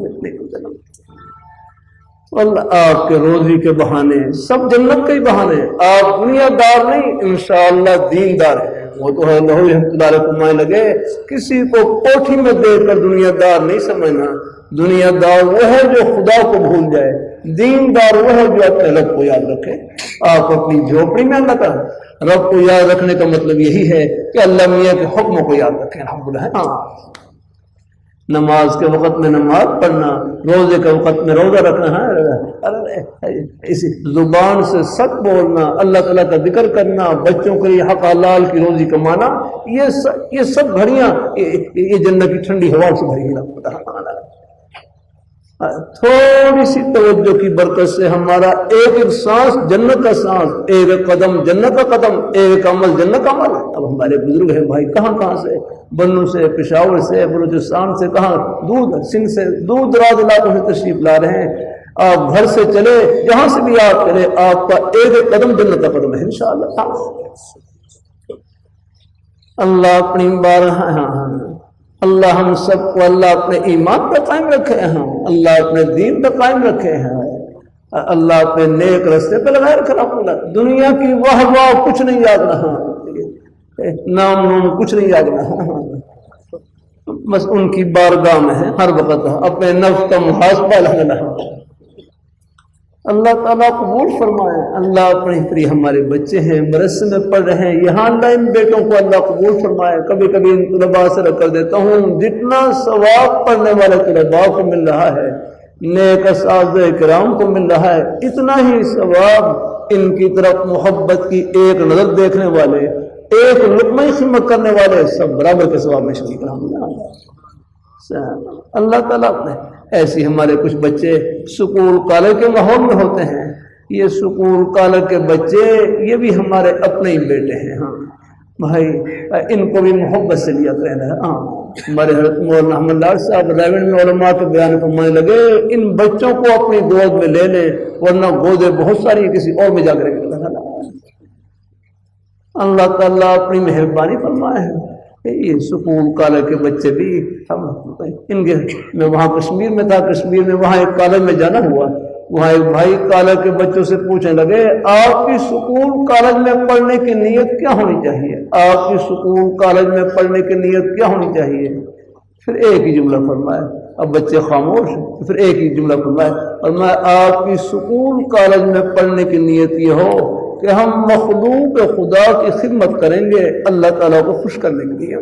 [SPEAKER 1] اللہ آپ کے روزی کے بہانے سب جنت کے ہی بہانے، آپ دنیا دار نہیں انشاءاللہ دین دار ہیں۔ وہ تو ہے لہو رحمۃ اللہ فرمانے لگے کسی کو کوٹھی میں دیکھ کر دنیا دار نہیں سمجھنا، دنیا دار وہ ہے جو خدا کو بھول جائے، دین دار وہ ہے جو اپنے رب کو یاد رکھے۔ آپ اپنی جھوپڑی میں اللہ کا رب کو یاد رکھنے کا مطلب یہی ہے کہ اللہ میاں کے حکموں کو یاد رکھیں۔ الحمدللہ نماز کے وقت میں نماز پڑھنا، روزے کے وقت میں روزہ رکھنا، اسی زبان سے سچ بولنا، اللہ تعالیٰ کا ذکر کرنا، بچوں کے لیے حق حلال کی روزی کمانا، یہ سب گھڑیاں یہ جنت کی ٹھنڈی ہوا سے بھری ہوئی۔ تھوڑی سی توجہ کی برکت سے ہمارا ایک سانس جنت کا سانس، ایک قدم جنت کا قدم، ایک عمل جنت کا عمل۔ اب ہمارے بزرگ ہیں بھائی کہاں سے، بنو سے، پشاور سے، بلوچستان سے، کہاں دور سندھ سے، دور دراز علاقوں سے تشریف لا رہے ہیں۔ آپ گھر سے چلے جہاں سے بھی آپ چلے، آپ کا ایک قدم جنت کا قدم ہے انشاءاللہ۔ اللہ اپنی اللہ ہم سب کو اللہ اپنے ایمان پہ قائم رکھے ہیں، اللہ اپنے دین پہ قائم رکھے ہیں، اللہ اپنے نیک رستے پہ لگائے رکھے۔ دنیا کی واہ واہ کچھ نہیں یاد رہا، نام کچھ نہیں یاد رہا، بس ان کی بارگاہ میں ہے ہر وقت اپنے نفس کا محاسبہ لگنا۔ اللہ تعالیٰ قبول فرمائے۔ اللہ اپنی پری ہمارے بچے ہیں مدرسے میں پڑھ رہے ہیں، یہاں اللہ ان بیٹوں کو اللہ قبول فرمائے۔ کبھی کبھی ان طلباء سے رکھ کر دیتا ہوں جتنا ثواب پڑھنے والے طلباء کو مل رہا ہے، نیک اساتذہ کرام کو مل رہا ہے، اتنا ہی ثواب ان کی طرف محبت کی ایک نظر دیکھنے والے، ایک لقمہ خدمت کرنے والے سب برابر کے ثواب میں شریک۔ اللہ تعالیٰ نے ایسی ہمارے کچھ بچے سکول کالج کے ماحول میں ہوتے ہیں. یہ سکول کالج کے بچے یہ بھی ہمارے اپنے ہی بیٹے ہیں. ہاں بھائی ان کو بھی محبت سے لیا کریں. ہاں ہمارے حضرت مولانا احمد لاڈ صاحب ریونڈ میں علماء کے بیان فرمانے لگے ان بچوں کو اپنی گود میں لے لیں ورنہ گودیں بہت ساری کسی اور میں جا کر. اللہ تعالیٰ اپنی مہربانی فرمائے ہیں. یہ سکول کالج کے بچے بھی ہم ان کے میں وہاں کشمیر میں تھا. کشمیر میں وہاں ایک کالج میں جانا ہوا. وہاں ایک بھائی کالج کے بچوں سے پوچھنے لگے آپ کی سکول کالج میں پڑھنے کی نیت کیا ہونی چاہیے؟ آپ کی سکول کالج میں پڑھنے کی نیت کیا ہونی چاہیے؟ پھر ایک ہی جملہ فرمایا. اب بچے خاموش. پھر ایک ہی جملہ فرمایا اور میں آپ کی سکول کالج میں پڑھنے کی نیت یہ ہو کہ ہم مخلوق خدا کی خدمت کریں گے اللہ تعالیٰ کو خوش کرنے کے لیے.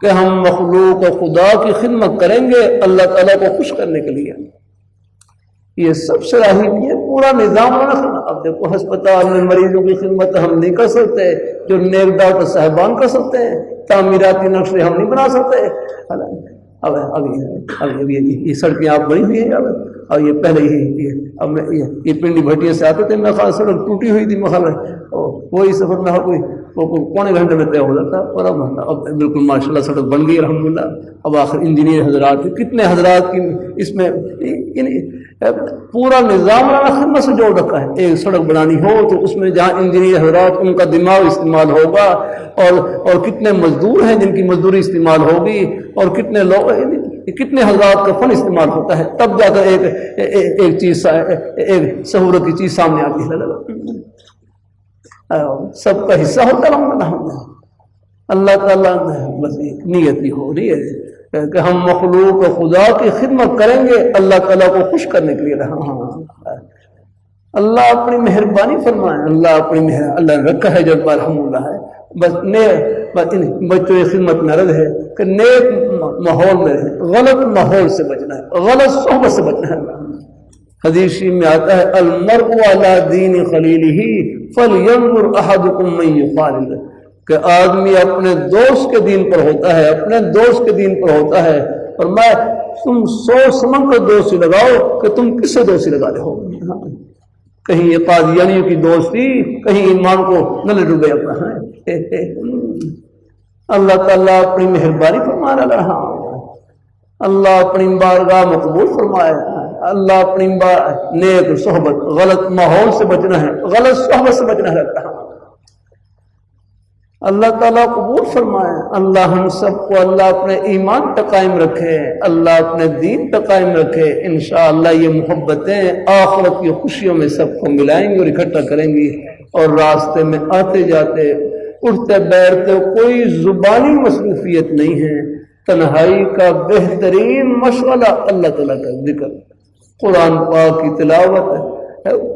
[SPEAKER 1] کہ ہم مخلوق خدا کی خدمت کریں گے اللہ تعالیٰ کو خوش کرنے کے لیے. یہ سب صلاحیت یہ پورا نظام رکھنا. اب دیکھو ہسپتال میں مریضوں کی خدمت ہم نہیں کر سکتے جو نیک ڈاکٹر صاحبان کر سکتے ہیں. تعمیراتی نقشے ہم نہیں بنا سکتے. اب یہ سڑکیں آپ بنی ہوئی ہیں اور یہ پہلے ہی اب میں یہ پنڈی بھٹیاں سے آتے تھے. میں خیال سڑک ٹوٹی ہوئی تھی. میں خیال وہی سفر میں کوئی پونے گھنٹے میں طے ہو جاتا. اور اب بالکل ماشاء اللہ سڑک بن گئی الحمدللہ. اب آخر انجینئر حضرات کتنے حضرات کی اس میں پورا نظام خدمت سے جوڑ رکھا ہے. ایک سڑک بنانی ہو تو اس میں جہاں انجینئر حضرات ان کا دماغ استعمال ہوگا اور کتنے مزدور ہیں جن کی مزدوری استعمال ہوگی اور کتنے لوگ کتنے حضرات کا فن استعمال ہوتا ہے تب جا کر ایک چیز ایک سہولت کی چیز سامنے آتی ہے. سب کا حصہ ہوتا ہے. اللہ تعالیٰ بس نیت ہی ہو رہی ہے کہ ہم مخلوق خدا کی خدمت کریں گے اللہ تعالیٰ کو خوش کرنے کے لیے. اللہ اپنی مہربانی فرمائے. اللہ نے رکھا ہے جب الحمدللہ ہے. بس بچوں کی خدمت میں عرض ہے کہ نیک ماحول میں رہے. غلط ماحول سے بچنا ہے. غلط صحبت سے بچنا ہے. حدیث میں آتا ہے المرء علی دین خلیلہ فلینظر احدکم من یخالل. کہ آدمی اپنے دوست کے دین پر ہوتا ہے. اپنے دوست کے دین پر ہوتا ہے. اور میں تم سوچ سمجھ کر دوستی لگاؤ کہ تم کس سے دوستی لگا رہے ہو. کہیں یہ قادیانیوں کی دوستی کہیں ایمان کو نہ ڈوبے اپنا. اللہ تعالیٰ اپنی مہربانی فرمانا رہا. اللہ اپنی بارگاہ مقبول فرمائے. اللہ اپنی نیک صحبت غلط ماحول سے بچنا ہے. غلط صحبت سے بچنا ہے. اللہ تعالیٰ قبول فرمائے. اللہ ہم سب کو اللہ اپنے ایمان پہ قائم رکھے. اللہ اپنے دین پہ قائم رکھے. انشاءاللہ یہ محبتیں آخرت کی خوشیوں میں سب کو ملائیں گی اور اکٹھا کریں گی. اور راستے میں آتے جاتے اٹھتے بیٹھتے کوئی زبانی مصروفیت نہیں ہے. تنہائی کا بہترین مشغلہ اللہ تعالیٰ کا ذکر قرآن پاک کی تلاوت ہے.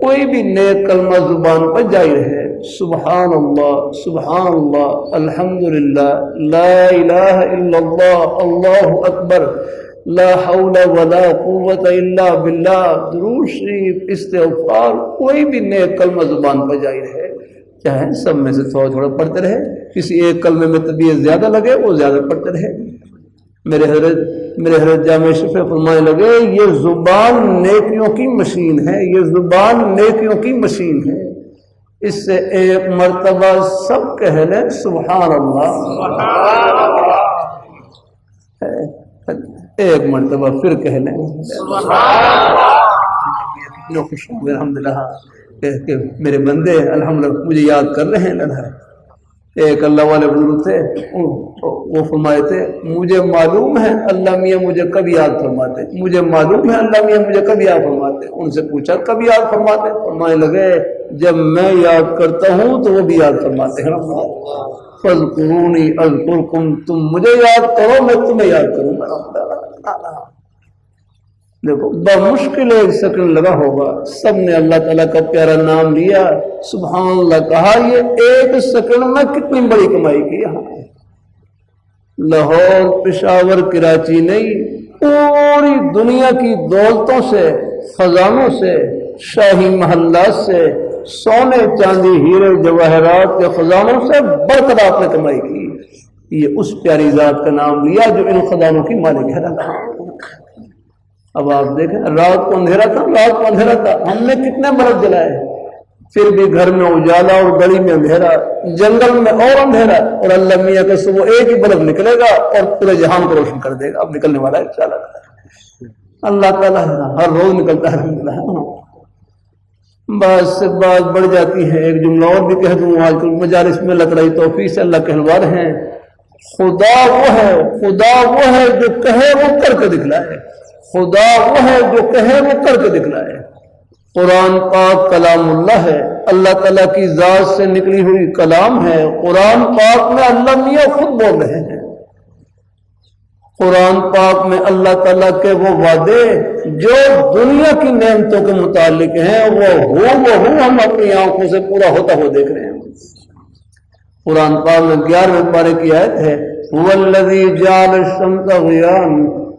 [SPEAKER 1] کوئی بھی نیک کلمہ زبان پر جاری رہے. سبحان اللہ الحمدللہ لا الہ الا اللہ اللہ اکبر لا حول ولا قوت الا باللہ درود شریف استغفار کوئی بھی نیک کلمہ زبان پر جاری رہے. چاہے سب میں سے تھوڑا تھوڑا پڑھتے رہے. کسی ایک کلمے میں طبیعت زیادہ لگے وہ زیادہ پڑھتے رہے. میرے حضرت جامع شفیع فرمانے لگے یہ زبان نیکیوں کی مشین ہے. یہ زبان نیکیوں کی مشین ہے. اس سے ایک مرتبہ سب کہہ لیں سبحان اللہ. ایک مرتبہ پھر کہہ لیں الحمدللہ کہ میرے بندے الحمدللہ مجھے یاد کر رہے ہیں. ایک اللہ والے بزرگ تھے وہ فرمائے تھے مجھے معلوم ہے اللہ میاں مجھے کب یاد فرماتے. مجھے معلوم ہے اللہ میاں مجھے کب یاد فرماتے. ان سے پوچھا کب یاد فرماتے. فرمانے لگے جب میں یاد کرتا ہوں تو وہ بھی یاد فرماتے ہیں. فاذکرونی اذکرکم تم مجھے یاد کرو میں تمہیں یاد کروں گا. دیکھو بمشکل ایک سیکنڈ لگا ہوگا. سب نے اللہ تعالیٰ کا پیارا نام لیا سبحان اللہ کہا. یہ ایک سیکنڈ میں کتنی بڑی کمائی کی. لاہور پشاور کراچی نہیں پوری دنیا کی دولتوں سے خزانوں سے شاہی محلات سے سونے چاندی ہیرے جواہرات کے خزانوں سے بڑھ کر آپ نے کمائی کی. یہ اس پیاری ذات کا نام لیا جو ان خزانوں کی مالک ہے اللہ۔ اب آپ دیکھیں رات کو اندھیرا تھا، ہم نے کتنے بلب جلائے، پھر بھی گھر میں اجالا اور گلی میں اندھیرا، جنگل میں اور اندھیرا، اور اللہ میاں کا صبح ایک ہی بلب نکلے گا اور پورے جہان کو روشن کر دے گا۔ اب نکلنے والا ہے انشاءاللہ، اللہ تعالیٰ ہر روز نکلتا ہے۔ بعض سے بات بڑھ جاتی ہے، ایک جملہ اور بھی کہہ دوں، آج کل مجالس میں لگ رہی توفیق سے اللہ کہلوار ہیں، خدا وہ ہے جو کہے وہ کر کے دکھلائے، خدا وہ ہے جو کہے وہ کر کے دکھلائے۔ قرآن پاک کلام اللہ ہے، اللہ تعالیٰ کی ذات سے نکلی ہوئی کلام ہے۔ قرآن پاک میں اللہ میاں خود بول رہے ہیں، قرآن پاک میں اللہ تعالیٰ کے وہ وعدے جو دنیا کی نعمتوں کے متعلق ہیں وہ ہم اپنی آنکھوں سے پورا ہوتا ہوا دیکھ رہے ہیں۔ قرآن پاک میں 11ویں پارے کی آیت ہے، وَالَّذِي جَعَلَ الشَّمْسَ ضِيَاءً،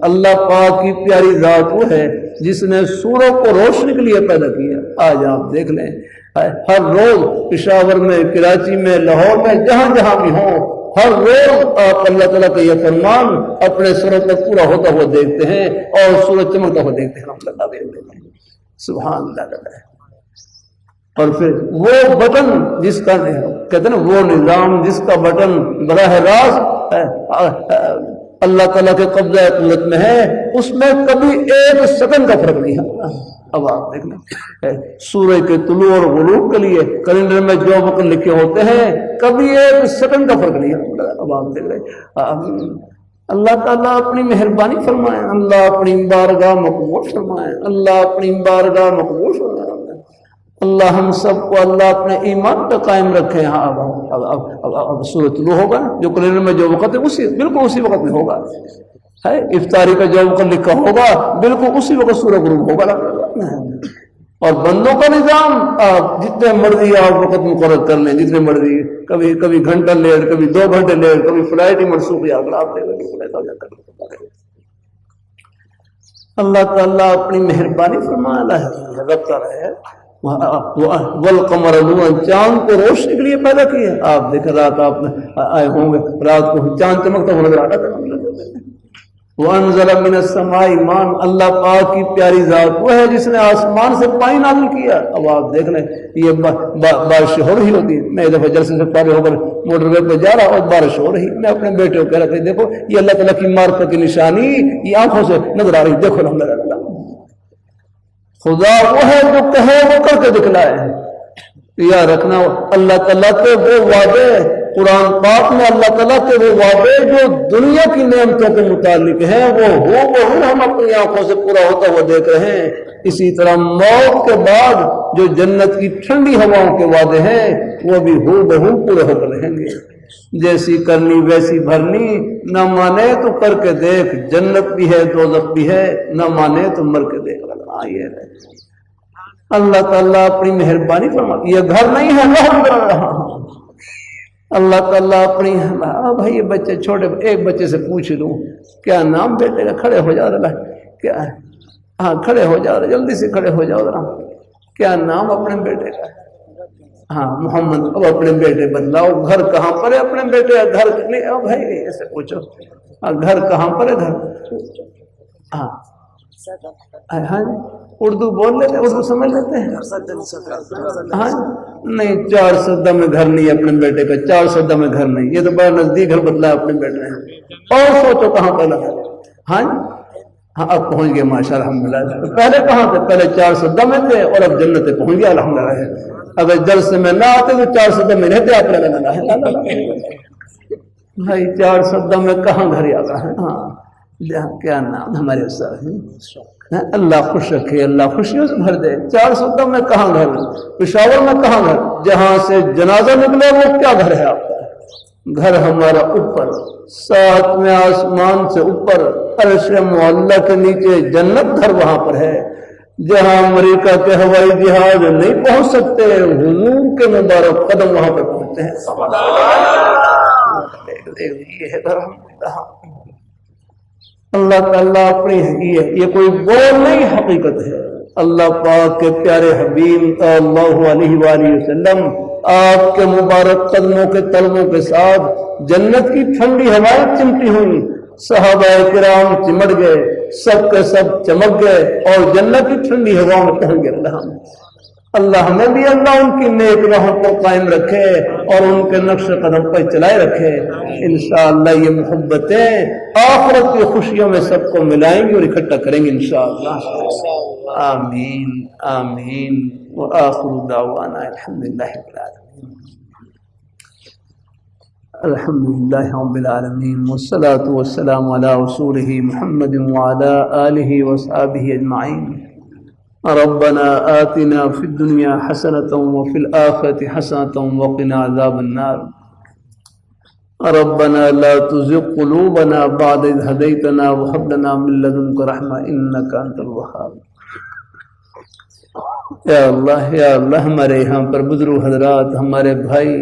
[SPEAKER 1] اللہ پاک کی پیاری ذات وہ ہے جس نے سورج کو روشنی کے لیے پیدا کیا۔ آج آپ دیکھ لیں ہر روز پشاور میں، کراچی میں، لاہور میں، جہاں جہاں بھی ہوں، ہر روز آپ اللہ تعالیٰ کا یہ فرمان اپنے سروں پر پورا ہوتا ہوا دیکھتے ہیں اور سورج چمکتا ہوا دیکھتے ہیں۔ سبحان اللہ۔ اور پھر وہ بٹن جس کا کہتے ہیں نا، وہ نظام جس کا بٹن براہ راست اللہ تعالیٰ کے قبضہ قدرت میں ہے، اس میں کبھی ایک سیکنڈ کا فرق نہیں ہے۔ اب آپ دیکھ لیں سورج کے طلوع اور غروب کے لیے کیلنڈر میں جو وقت لکھے ہوتے ہیں کبھی ایک سیکنڈ کا فرق نہیں ہے۔ اب آپ دیکھ لیں اللہ تعالیٰ اپنی مہربانی فرمائے، اللہ اپنی بارگاہ مقبول فرمائے، اللہ اپنی بارگاہ مقبول فرمائے، اللہ ہم سب کو اللہ اپنے ایمان پہ قائم رکھے۔ ہاں اب سورج طلوع ہوگا، جو کیلنڈر میں جو وقت ہے بالکل اسی وقت میں ہوگا، ہے افطاری کا جو وقت لکھا ہوگا بالکل اسی وقت سورج غروب ہوگا۔ اور بندوں کا نظام آپ جتنے مرضی آپ وقت مقرر کر لیں، جتنے مرضی، کبھی گھنٹہ لیٹ، کبھی 2 گھنٹے لیٹ، کبھی فلائٹ ہی منسوخ یا آپ اللہ تعالیٰ اپنی مہربانی فرمانا ہے، رکھتا رہے۔ والقمر نورا، چاند کو روشنی کے لیے پیدا کیا۔ آپ دیکھیں رات آپ آئے ہوں گے، رات کو چاند چمکتا ہوا نظر آتا ہے۔ وانزل من السماء ماء، اللہ پاک کی پیاری ذات وہ ہے جس نے آسمان سے پانی نازل کیا۔ اب آپ دیکھ لیں یہ بارش ہو رہی ہوتی ہے، میں دفعہ جلسے سے فارغ ہو کر موٹر وے پہ جا رہا اور بارش ہو رہی، میں اپنے بیٹے کو کہہ رہا تھا دیکھو یہ اللہ تعالیٰ کی معرفت کی نشانی یہ آنکھوں سے نظر آ رہی، دیکھو الحمدللہ۔ خدا وہ ہے جو کہے وہ کر کے دکھلائے۔ یا رکھنا اللہ تعالیٰ کے وہ وعدے، قرآن پاک میں اللہ تعالیٰ کے وہ وعدے جو دنیا کی نعمتوں کے متعلق ہیں وہ ہم اپنی آنکھوں سے پورا ہوتا ہوا دیکھ رہے ہیں۔ اسی طرح موت کے بعد جو جنت کی ٹھنڈی ہواؤں کے وعدے ہیں وہ بھی بہو پورے ہو کر رہیں گے۔ جیسی کرنی ویسی بھرنی، نہ مانے تو کر کے دیکھ، جنت بھی ہے دوزخ بھی ہے، نہ مانے تو مر کے دیکھ۔ اللہ تعالیٰ اپنی مہربانی فرماتا، یہ گھر نہیں ہے اللہ تعالیٰ اپنی بھائی یہ بچے چھوٹے، ایک بچے سے پوچھ لوں کیا نام بیٹے کا، کھڑے ہو جاؤ ذرا، کیا ہے؟ ہاں کھڑے ہو جاؤ، جلدی سے کھڑے ہو جاؤ ذرا، کیا نام اپنے بیٹے کا؟ ہاں محمد۔ اب اپنے بیٹے بدلاؤ، گھر کہاں پر ہے اپنے بیٹے کا؟ گھر نہیں بھائی ایسے پوچھو، گھر کہاں پر ہے؟ گھر ہاں ہاں اردو بول لیتے، اردو سمجھ لیتے ہیں؟ ہاں نہیں، 4 سدہ میں گھر نہیں اپنے بیٹے کا، 4 سدہ میں گھر نہیں، یہ تو بڑا نزدیک گھر بدلا ہے اپنے بیٹے نے۔ اور سوچو کہاں پہ لگا؟ ہاں ہاں اب پہنچ گئے ماشاء اللہ الحمدللہ۔ پہلے کہاں تھے؟ پہلے 4 سدہ میں تھے اور اب جنت پہنچ گیا الحمدللہ۔ اگر جلسے میں نہ آتے تو 4 سدہ میں رہتے آپ لگانا ہے بھائی، 4 سدہ میں کہاں گھر آتا ہے؟ ہاں کیا نام ہمارے استاد ہیں، اللہ خوش رکھے، اللہ خوشیوں سے بھر دے۔ 4 سدہ میں کہاں گھر؟ پشاور میں کہاں گھر؟ جہاں سے جنازہ نکلے وہ کیا گھر ہے آپ کا؟ گھر ہمارا اوپر 7ویں آسمان سے اوپر عرش معلیٰ کے نیچے جنت، گھر وہاں پر ہے جہاں امریکہ کے ہوائی جہاز نہیں پہنچ سکتے، حضور کے مبارک قدم وہاں پہ پہنچتے ہیں۔ یہ ہے گھر اللہ تعالیٰ اپنی ہے، یہ کوئی بول نہیں، حقیقت ہے۔ اللہ پاک کے پیارے حبیب صلی اللہ علیہ وآلہ وسلم آپ کے مبارک قدموں کے تلووں کے ساتھ جنت کی ٹھنڈی ہوائیں چمٹی ہوئی، صحابہ کرام چمٹ گئے، سب کے سب چمک گئے اور جنت کی ٹھنڈی ہوا میں پہنچ گئے۔ اللہ ہمیں بھی اللہ ان کی نیک راہوں کو قائم رکھے اور ان کے نقش قدم پر چلائے رکھے۔ انشاءاللہ یہ محبتیں آخرت کی خوشیوں میں سب کو ملائیں گی اور اکٹھا کریں گے انشاءاللہ۔ آمین آمین وآخر دعوانا الحمدللہ رب العالمین۔ الحمدللہ رب العالمین والصلاة والسلام علی رسولہ محمد وعلی آلہ وصحبہ اجمعین۔ ربنا آتنا في الدنيا حسنة وفي الآخرة حسنة وقنا عذاب النار۔ ربنا لا تزغ قلوبنا بعد إذ هديتنا وهب لنا من لدنك رحمة إنك أنت الوهاب۔ یا اللہ ہمارے یہاں پر بزرگ حضرات، ہمارے بھائی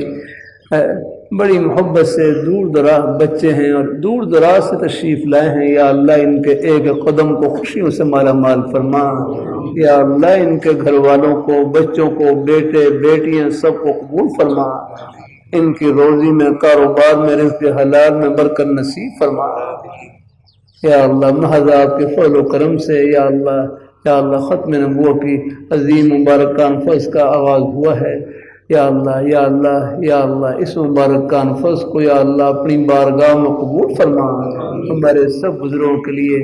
[SPEAKER 1] بڑی محبت سے دور دراز بچے ہیں اور دور دراز سے تشریف لائے ہیں، یا اللہ ان کے ایک قدم کو خوشیوں سے مالا مال فرما۔ یا اللہ ان کے گھر والوں کو، بچوں کو، بیٹے بیٹیاں سب کو قبول فرما، ان کی روزی میں، کاروبار میں، رزق حلال میں برکت نصیب فرما۔ یا اللہ محض آپ کے فضل و کرم سے یا اللہ ختم نبوت کی عظیم مبارک کانفرنس کا آغاز ہوا ہے۔ یا اللہ اس مبارک کانفرنس کو یا اللہ اپنی بارگاہ میں قبول فرما، ہمارے سب بزرگوں کے لیے،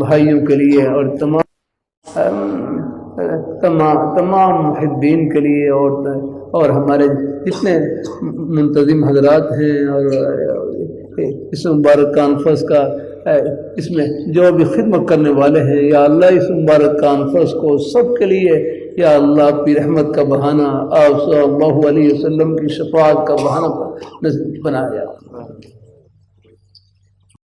[SPEAKER 1] بھائیوں کے لیے اور تمام محبین کے لیے اور ہمارے جتنے منتظم حضرات ہیں اور اس مبارک کانفرنس کا اس میں جو بھی خدمت کرنے والے ہیں، یا اللہ اس مبارک کانفرنس کو سب کے لیے یا اللہ اپنی رحمت کا بہانہ، آپ صلی اللہ علیہ وسلم کی شفاعت کا بہانہ بنایا۔